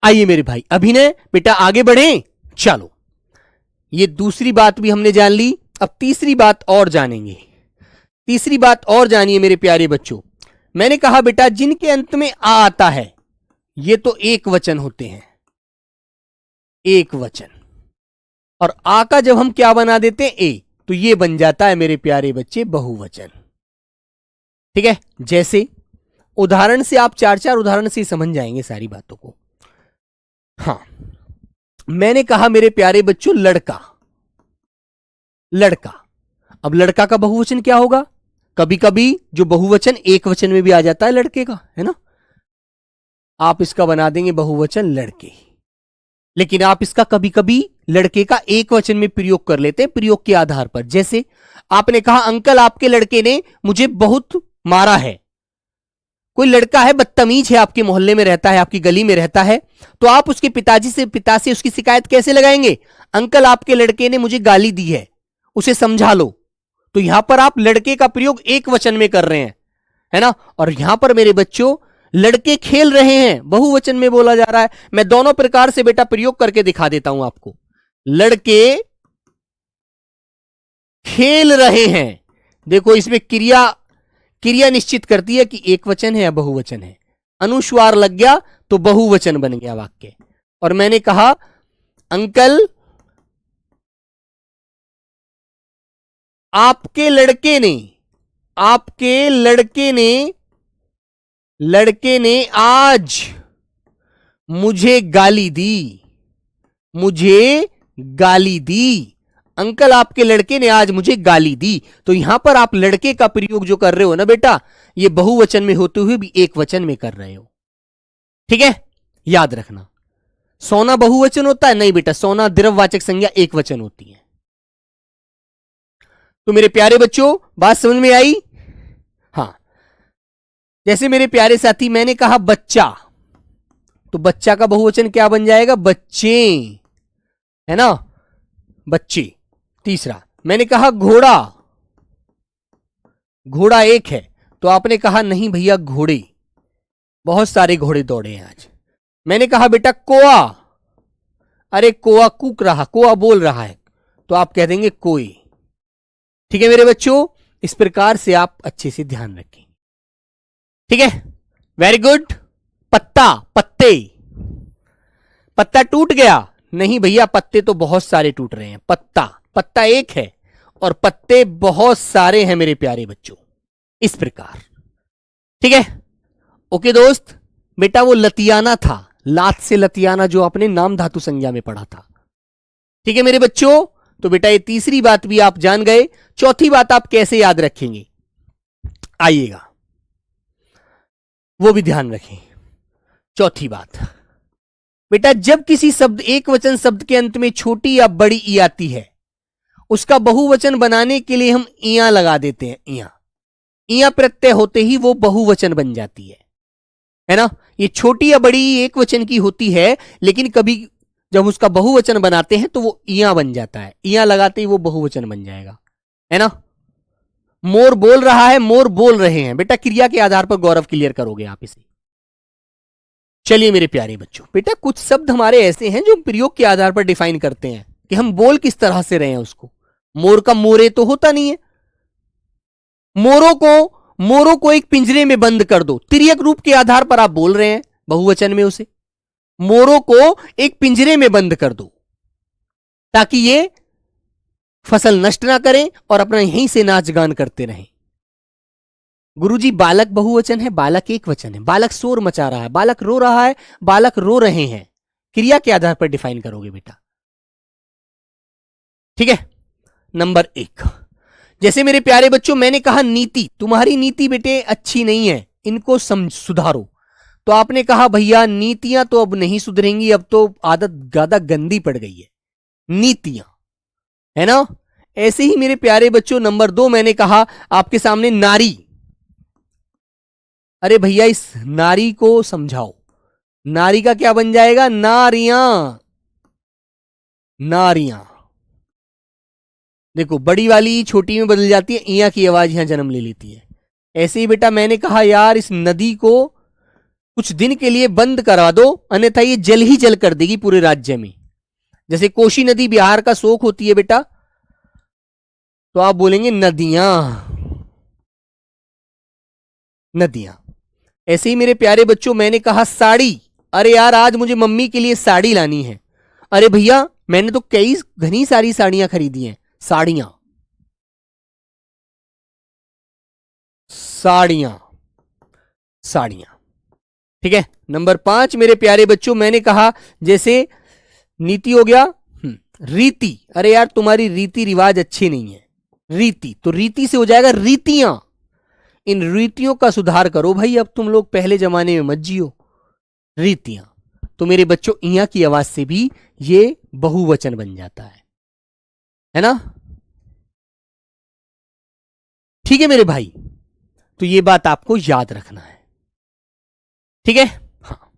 S1: आइए मेरे भाई अभिनय बेटा आगे बढ़े। चलो, ये दूसरी बात भी हमने जान ली, अब तीसरी बात और जानेंगे। तीसरी बात और जानिए मेरे प्यारे बच्चों। मैंने कहा बेटा जिनके अंत में आ आता है, ये तो एक वचन होते हैं, एक वचन, और आ का जब हम क्या बना देते हैं? ए, तो ये बन जाता है मेरे प्यारे बच्चे बहुवचन। ठीक है, जैसे उदाहरण से आप 4-4 उदाहरण से समझ जाएंगे सारी बातों को। हां, मैंने कहा मेरे प्यारे बच्चों लड़का, लड़का। अब लड़का का बहुवचन क्या होगा? कभी कभी जो बहुवचन एक वचन में भी आ जाता है लड़के का, है ना, आप इसका बना देंगे बहुवचन लड़के। लेकिन आप इसका कभी कभी लड़के का एक वचन में प्रयोग कर लेते हैं, प्रयोग के आधार पर। जैसे आपने कहा अंकल आपके लड़के ने मुझे बहुत मारा है। कोई लड़का है, बदतमीज है, आपके मोहल्ले में रहता है, आपकी गली में रहता है, तो आप उसके पिता से उसकी शिकायत कैसे लगाएंगे? अंकल आपके लड़के ने मुझे गाली दी है, उसे समझा लो। तो यहां पर आप लड़के का प्रयोग एक वचन में कर रहे हैं, है ना। और यहां पर मेरे बच्चों लड़के खेल रहे हैं, बहुवचन में बोला जा रहा है। मैं दोनों प्रकार से बेटा प्रयोग करके दिखा देता हूं आपको। लड़के खेल रहे हैं, देखो इसमें क्रिया निश्चित करती है कि एक वचन है या बहुवचन है। अनुस्वार लग गया तो बहुवचन बन गया वाक्य। और मैंने कहा अंकल आपके लड़के ने आज मुझे गाली दी। अंकल आपके लड़के ने आज मुझे गाली दी। तो यहां पर आप लड़के का प्रयोग जो कर रहे हो ना बेटा, ये बहुवचन में होते हुए भी एक वचन में कर रहे हो। ठीक है, याद रखना। सोना बहुवचन होता है? नहीं बेटा, सोना द्रव्यवाचक संज्ञा एक वचन होती है। तो मेरे प्यारे बच्चों बात समझ में आई? हां, जैसे मेरे प्यारे साथी मैंने कहा बच्चा, तो बच्चा का बहुवचन क्या बन जाएगा? बच्चे, है ना, बच्चे। तीसरा मैंने कहा घोड़ा, घोड़ा एक है, तो आपने कहा नहीं भैया घोड़े, बहुत सारे घोड़े दौड़े हैं आज। मैंने कहा बेटा कोआ, अरे कोआ कूक रहा, कोआ बोल रहा है, तो आप कह देंगे कोई। ठीक है मेरे बच्चों, इस प्रकार से आप अच्छे से ध्यान रखें। ठीक है, वेरी गुड। पत्ता, पत्ते, पत्ता टूट गया, नहीं भैया पत्ते तो बहुत सारे टूट रहे हैं। पत्ता एक है और पत्ते बहुत सारे हैं मेरे प्यारे बच्चों, इस प्रकार। ठीक है, ओके दोस्त। बेटा वो लतियाना था, लात से लतियाना, जो आपने नाम धातु संज्ञा में पढ़ा था। ठीक है मेरे बच्चों, तो बेटा ये तीसरी बात भी आप जान गए। चौथी बात आप कैसे याद रखेंगे, आइएगा वो भी ध्यान रखें। चौथी बात, बेटा जब किसी शब्द एक वचन शब्द के अंत में छोटी या बड़ी ई आती है, उसका बहुवचन बनाने के लिए हम इया लगा देते हैं। इया इया प्रत्यय होते ही वो बहुवचन बन जाती है ना। ये छोटी या बड़ी एक वचन की होती है, लेकिन कभी जब उसका बहुवचन बनाते हैं तो वो इया बन जाता है। इया लगाते ही वो बहुवचन बन जाएगा, है ना। मोर बोल रहा है, मोर बोल रहे हैं। बेटा क्रिया के आधार पर गौरव क्लियर करोगे आप इसे। चलिए मेरे प्यारे बच्चों, बेटा कुछ शब्द हमारे ऐसे हैं जो प्रयोग के आधार पर डिफाइन करते हैं कि हम बोल किस तरह से रहे हैं उसको। मोर का मोरे तो होता नहीं है। मोरों को एक पिंजरे में बंद कर दो, तिर्यक रूप के आधार पर आप बोल रहे हैं बहुवचन में उसे। मोरों को एक पिंजरे में बंद कर दो ताकि ये फसल नष्ट ना करें और अपना यहीं से नाच गान करते रहें। गुरुजी बालक बहुवचन है, बालक एक वचन है। बालक शोर मचा रहा है, बालक रो रहा है, बालक रो रहे हैं। क्रिया के आधार पर डिफाइन करोगे बेटा, ठीक है। नंबर 1, जैसे मेरे प्यारे बच्चों मैंने कहा नीति, तुम्हारी नीति बेटे अच्छी नहीं है, इनको सुधारो। तो आपने कहा भैया नीतियां तो अब नहीं सुधरेंगी, अब तो आदत ज्यादा गंदी पड़ गई है, नीतियां, है ना। ऐसे ही मेरे प्यारे बच्चों नंबर 2 मैंने कहा आपके सामने नारी। अरे भैया इस नारी को समझाओ, नारी का क्या बन जाएगा? नारियां। नारियां देखो बड़ी वाली छोटी में बदल जाती है, इया की आवाज यहां जन्म ले लेती है। ऐसे ही बेटा मैंने कहा यार इस नदी को कुछ दिन के लिए बंद करा दो, अन्यथा ये जल ही जल कर देगी पूरे राज्य में। जैसे कोशी नदी बिहार का शोक होती है बेटा, तो आप बोलेंगे नदियां, नदियां। ऐसे ही मेरे प्यारे बच्चों मैंने कहा साड़ी। अरे यार आज मुझे मम्मी के लिए साड़ी लानी है। अरे भैया मैंने तो कई घनी सारी साड़ियां खरीदी हैं। साड़ियां, साड़ियां, साड़ियां, ठीक है। नंबर 5 मेरे प्यारे बच्चों मैंने कहा जैसे नीति हो गया, रीति। अरे यार तुम्हारी रीति रिवाज अच्छी नहीं है, रीति, तो रीति से हो जाएगा रीतियां। इन रीतियों का सुधार करो भाई, अब तुम लोग पहले जमाने में मत जियो। रीतियां, तो मेरे बच्चों इया की आवाज से भी ये बहुवचन बन जाता है ना। ठीक है मेरे भाई, तो ये बात आपको याद रखना है, ठीक है। हाँ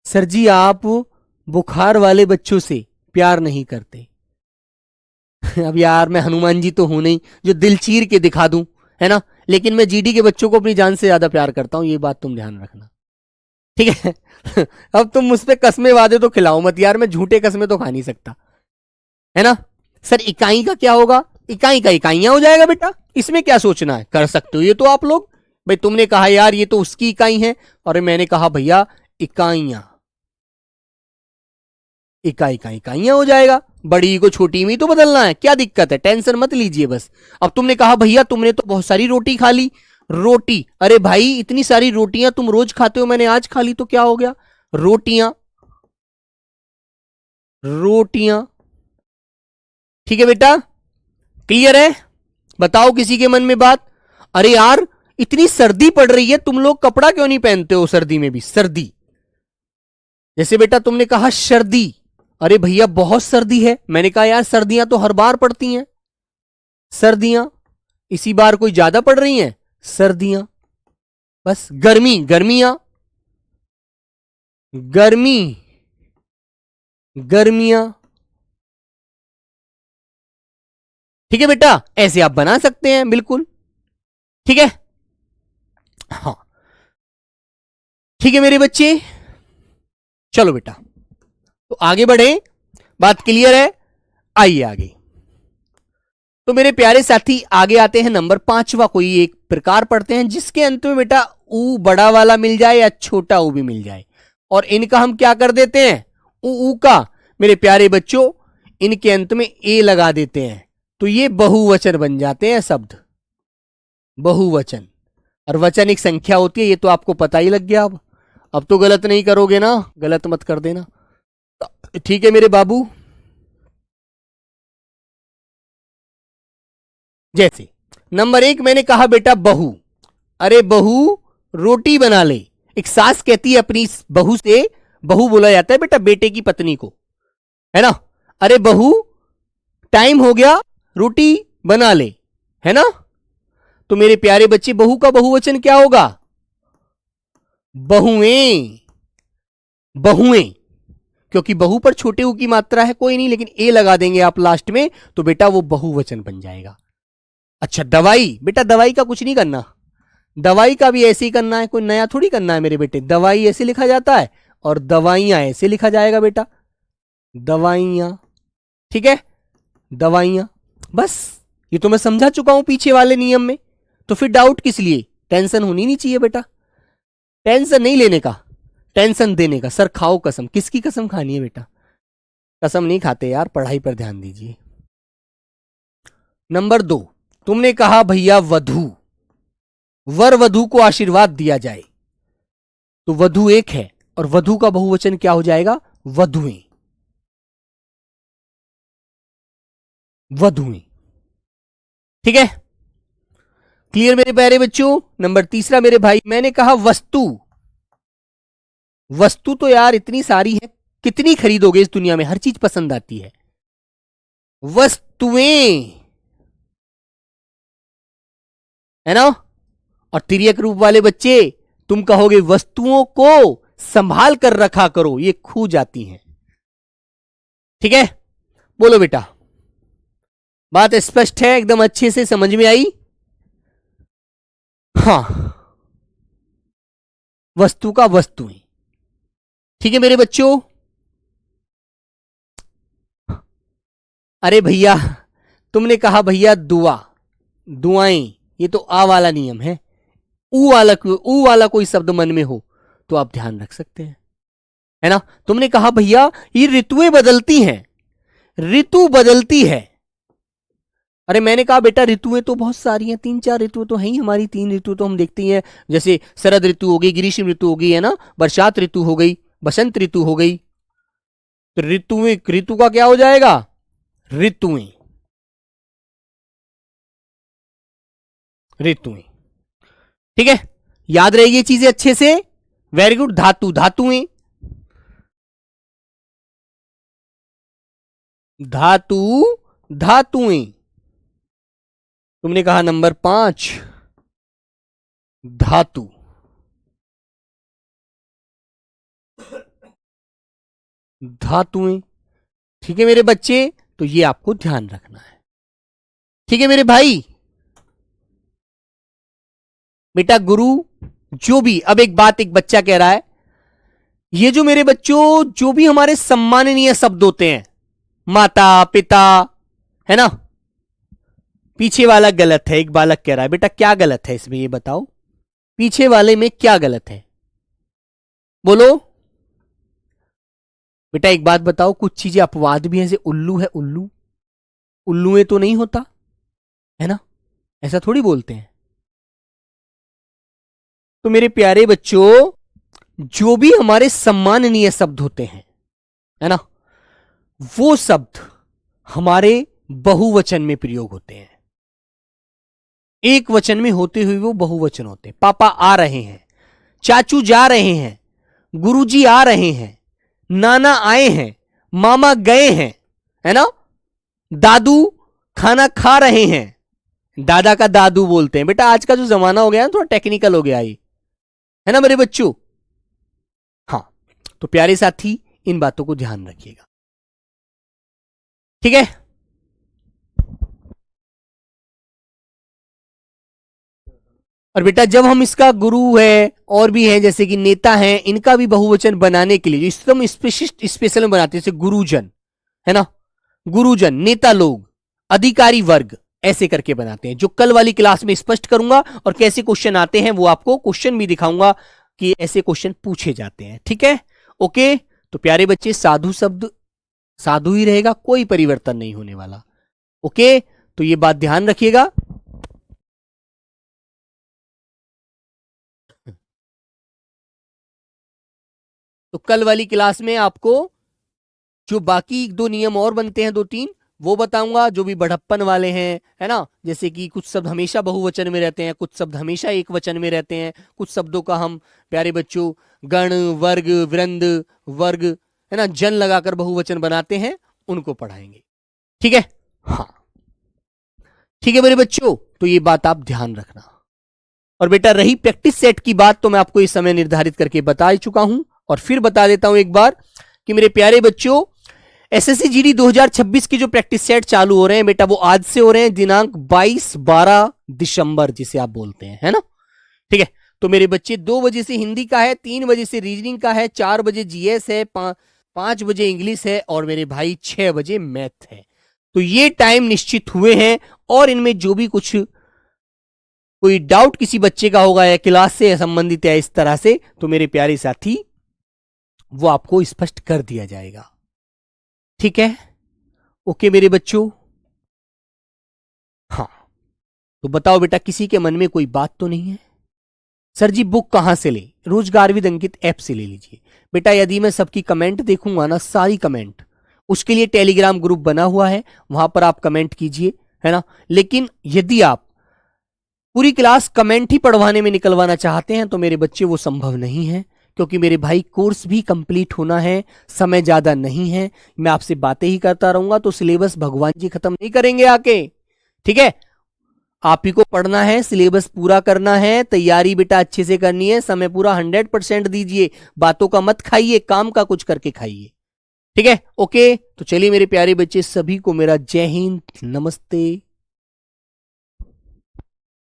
S1: सर जी आप बुखार वाले बच्चों से प्यार नहीं करते। अब यार मैं हनुमान जी तो हूं नहीं जो दिल चीर के दिखा दूं, है ना। लेकिन मैं जीडी के बच्चों को अपनी जान से ज्यादा प्यार करता हूं, ये बात तुम ध्यान रखना, ठीक है। अब तुम मुझ पे कसमे वादे तो खिलाओ मत यार, मैं झूठे कसमे तो खा नहीं सकता, है ना। सर इकाई का क्या होगा? इकाई का इकाइयां हो जाएगा बेटा, इसमें क्या सोचना है, कर सकते हो ये तो आप लोग। भाई तुमने कहा यार ये तो उसकी इकाई है, और मैंने कहा भैया इकाइयां, इकाई का इकाइयां हो जाएगा। बड़ी को छोटी में तो बदलना है, क्या दिक्कत है, टेंशन मत लीजिए बस। अब तुमने कहा भैया तुमने तो बहुत सारी रोटी खा ली, रोटी। अरे भाई इतनी सारी रोटियां तुम रोज खाते हो, मैंने आज खा ली तो क्या हो गया? रोटियां, रोटियां, ठीक है बेटा, क्लियर है? बताओ किसी के मन में बात। अरे यार इतनी सर्दी पड़ रही है, तुम लोग कपड़ा क्यों नहीं पहनते हो सर्दी में भी? सर्दी, जैसे बेटा तुमने कहा सर्दी। अरे भैया बहुत सर्दी है, मैंने कहा यार सर्दियां तो हर बार पड़ती हैं। सर्दियां इसी बार कोई ज्यादा पड़ रही हैं, सर्दियां। बस गर्मी, गर्मियां, गर्मी, गर्मियां, ठीक है बेटा, ऐसे आप बना सकते हैं बिल्कुल, ठीक है। हाँ ठीक है मेरे बच्चे, चलो बेटा तो आगे बढ़े, बात क्लियर है? आइए आगे। तो मेरे प्यारे साथी आगे आते हैं नंबर 5वां, कोई एक प्रकार पढ़ते हैं जिसके अंत में बेटा ऊ बड़ा वाला मिल जाए या छोटा ऊ भी मिल जाए, और इनका हम क्या कर देते हैं, ऊ का मेरे प्यारे बच्चों इनके अंत में ए लगा देते हैं, तो ये बहुवचन बन जाते हैं शब्द, बहुवचन। और वचन एक संख्या होती है, ये तो आपको पता ही लग गया। अब तो गलत नहीं करोगे ना, गलत मत कर देना, ठीक है मेरे बाबू। जैसे नंबर 1 मैंने कहा बेटा बहू। अरे बहू रोटी बना ले, एक सास कहती है अपनी बहू से, बहू बोला जाता है बेटा बेटे की पत्नी को, है ना, अरे बहू टाइम हो गया रोटी बना ले, है ना। तो मेरे प्यारे बच्चे बहू का बहुवचन क्या होगा? बहुएं। बहुएं, क्योंकि बहु पर छोटे ऊ की मात्रा है कोई नहीं, लेकिन ए लगा देंगे आप लास्ट में तो बेटा वो बहुवचन बन जाएगा। अच्छा दवाई, बेटा दवाई का कुछ नहीं करना, दवाई का भी ऐसे ही करना है, कोई नया थोड़ी करना है मेरे बेटे। दवाई ऐसे लिखा जाता है और दवाइयां ऐसे लिखा जाएगा बेटा, दवाइयां, ठीक है, दवाइयां। बस ये तो मैं समझा चुका हूं पीछे वाले नियम में, तो फिर डाउट किस लिए? टेंशन होनी नहीं चाहिए बेटा, टेंशन नहीं लेने का, टेंशन देने का। सर खाओ कसम, किसकी कसम खानी है बेटा? कसम नहीं खाते यार, पढ़ाई पर ध्यान दीजिए। नंबर 2, तुमने कहा भैया वधू, वर वधू को आशीर्वाद दिया जाए, तो वधू एक है और वधू का बहुवचन क्या हो जाएगा? वधुएं, वधुएं, ठीक है, क्लियर मेरे प्यारे बच्चों। नंबर 3 मेरे भाई, मैंने कहा वस्तु, वस्तु तो यार इतनी सारी है, कितनी खरीदोगे इस दुनिया में, हर चीज पसंद आती है। वस्तुएं, है ना। और तिर्यक रूप वाले बच्चे तुम कहोगे वस्तुओं को संभाल कर रखा करो, ये खो जाती हैं, ठीक है। बोलो बेटा, बात स्पष्ट है, एकदम अच्छे से समझ में आई? हां, वस्तु का वस्तुएं, ठीक है मेरे बच्चों। अरे भैया तुमने कहा भैया दुआ, दुआएं, ये तो आ वाला नियम है, ऊ वाला कोई शब्द मन में हो तो आप ध्यान रख सकते हैं, है ना। तुमने कहा भैया ये ऋतुएं बदलती हैं, ऋतु बदलती है। अरे मैंने कहा बेटा ऋतुएं तो बहुत सारी हैं, 3-4 ऋतु तो हैं ही हमारी, 3 ऋतु तो हम देखते ही हैं, जैसे शरद ऋतु हो गई, ग्रीष्म ऋतु हो गई, है ना, बरसात ऋतु हो गई, बसंत ऋतु हो गई। तो ऋतुएं, ऋतु का क्या हो जाएगा? ऋतुएं, ऋतुएं, ठीक है, याद रहेगी ये चीजें अच्छे से, वेरी गुड। धातु, धातुएं, धातु, धातुएं। तुमने कहा नंबर 5 धातु, धातुएं, ठीक है मेरे बच्चे, तो ये आपको ध्यान रखना है, ठीक है मेरे भाई। बेटा गुरु जो भी, अब एक बात एक बच्चा कह रहा है, ये जो मेरे बच्चों जो भी हमारे सम्माननीय शब्द होते हैं, माता पिता, है ना, पीछे वाला गलत है, एक बालक कह रहा है, बेटा क्या गलत है इसमें, ये बताओ, पीछे वाले में क्या गलत है, बोलो बेटा। एक बात बताओ, कुछ चीजें अपवाद भी हैं, जैसे उल्लू है, उल्लू, उल्लुएं तो नहीं होता, है ना, ऐसा थोड़ी बोलते हैं। तो मेरे प्यारे बच्चों जो भी हमारे सम्माननीय शब्द होते हैं, है ना, वो शब्द हमारे बहुवचन में प्रयोग होते हैं, एक वचन में होते हुए वो बहुवचन होते हैं। पापा आ रहे हैं, चाचू जा रहे हैं, गुरुजी आ रहे हैं, नाना आए हैं, मामा गए हैं, है ना, दादू खाना खा रहे हैं, दादा का दादू बोलते हैं। बेटा आज का जो जमाना हो गया ना थोड़ा टेक्निकल हो गया ये, है ना मेरे बच्चों। हाँ, तो प्यारे साथी इन बातों को ध्यान रखिएगा, ठीक है। और बेटा जब हम इसका गुरु है और भी है जैसे कि नेता है, इनका भी बहुवचन बनाने के लिए जो एकदम स्पेशल बनाते हैं, जैसे गुरुजन, है ना, गुरुजन, नेता लोग, अधिकारी वर्ग, ऐसे करके बनाते हैं, जो कल वाली क्लास में स्पष्ट करूंगा। और कैसे क्वेश्चन आते हैं वो आपको क्वेश्चन भी दिखाऊंगा कि ऐसे क्वेश्चन पूछे जाते हैं, ठीक है। ओके, तो प्यारे बच्चे साधु शब्द साधु ही रहेगा, कोई परिवर्तन नहीं होने वाला, ओके। तो ये बात ध्यान रखिएगा। तो कल वाली क्लास में आपको जो बाकी 2 नियम और बनते हैं, 2-3, वो बताऊंगा जो भी बढ़प्पन वाले हैं, है ना, जैसे कि कुछ शब्द हमेशा बहुवचन में रहते हैं, कुछ शब्द हमेशा एक वचन में रहते हैं, कुछ शब्दों का हम प्यारे बच्चों गण, वर्ग, वृंद, वर्ग, है ना, जन लगाकर बहुवचन बनाते हैं, उनको पढ़ाएंगे। ठीक है, हाँ ठीक है मेरे बच्चों, तो ये बात आप ध्यान रखना। और बेटा रही प्रैक्टिस सेट की बात, तो मैं आपको इस समय निर्धारित करके बता ही चुका हूं, और फिर बता देता हूं एक बार कि मेरे प्यारे बच्चों एसएससी जीडी 2026 की जो प्रैक्टिस सेट चालू हो रहे हैं बेटा, वो आज से हो रहे हैं, दिनांक 22-12 दिसंबर जिसे आप बोलते हैं, है ना। ठीक है, तो मेरे बच्चे 2 बजे से हिंदी का है, 3 बजे से रीजनिंग का है, 4 बजे जीएस है, 5 बजे इंग्लिश है, और मेरे भाई 6 बजे मैथ है। तो ये टाइम निश्चित हुए हैं, और इनमें जो भी कुछ कोई डाउट किसी बच्चे का होगा या क्लास से संबंधित है इस तरह से, तो मेरे प्यारे साथी वो आपको स्पष्ट कर दिया जाएगा। ठीक है, ओके मेरे बच्चों। हाँ, तो बताओ बेटा किसी के मन में कोई बात तो नहीं है? सर जी बुक कहां से ले? रोजगार विद अंकित ऐप से ले लीजिए। बेटा यदि मैं सबकी कमेंट देखूंगा ना, सारी कमेंट, उसके लिए टेलीग्राम ग्रुप बना हुआ है, वहां पर आप कमेंट कीजिए, है ना। लेकिन यदि आप पूरी क्लास कमेंट ही पढ़वाने में निकलवाना चाहते हैं तो मेरे बच्चे वो संभव नहीं है, क्योंकि मेरे भाई कोर्स भी कंप्लीट होना है, समय ज्यादा नहीं है। मैं आपसे बातें ही करता रहूंगा तो सिलेबस भगवान जी खत्म नहीं करेंगे आके। ठीक है, आप ही को पढ़ना है, सिलेबस पूरा करना है, तैयारी बेटा अच्छे से करनी है, समय पूरा 100% दीजिए, बातों का मत खाइए, काम का कुछ करके खाइए। ठीक है, ओके। तो चलिए मेरे प्यारे बच्चे, सभी को मेरा जय हिंद, नमस्ते।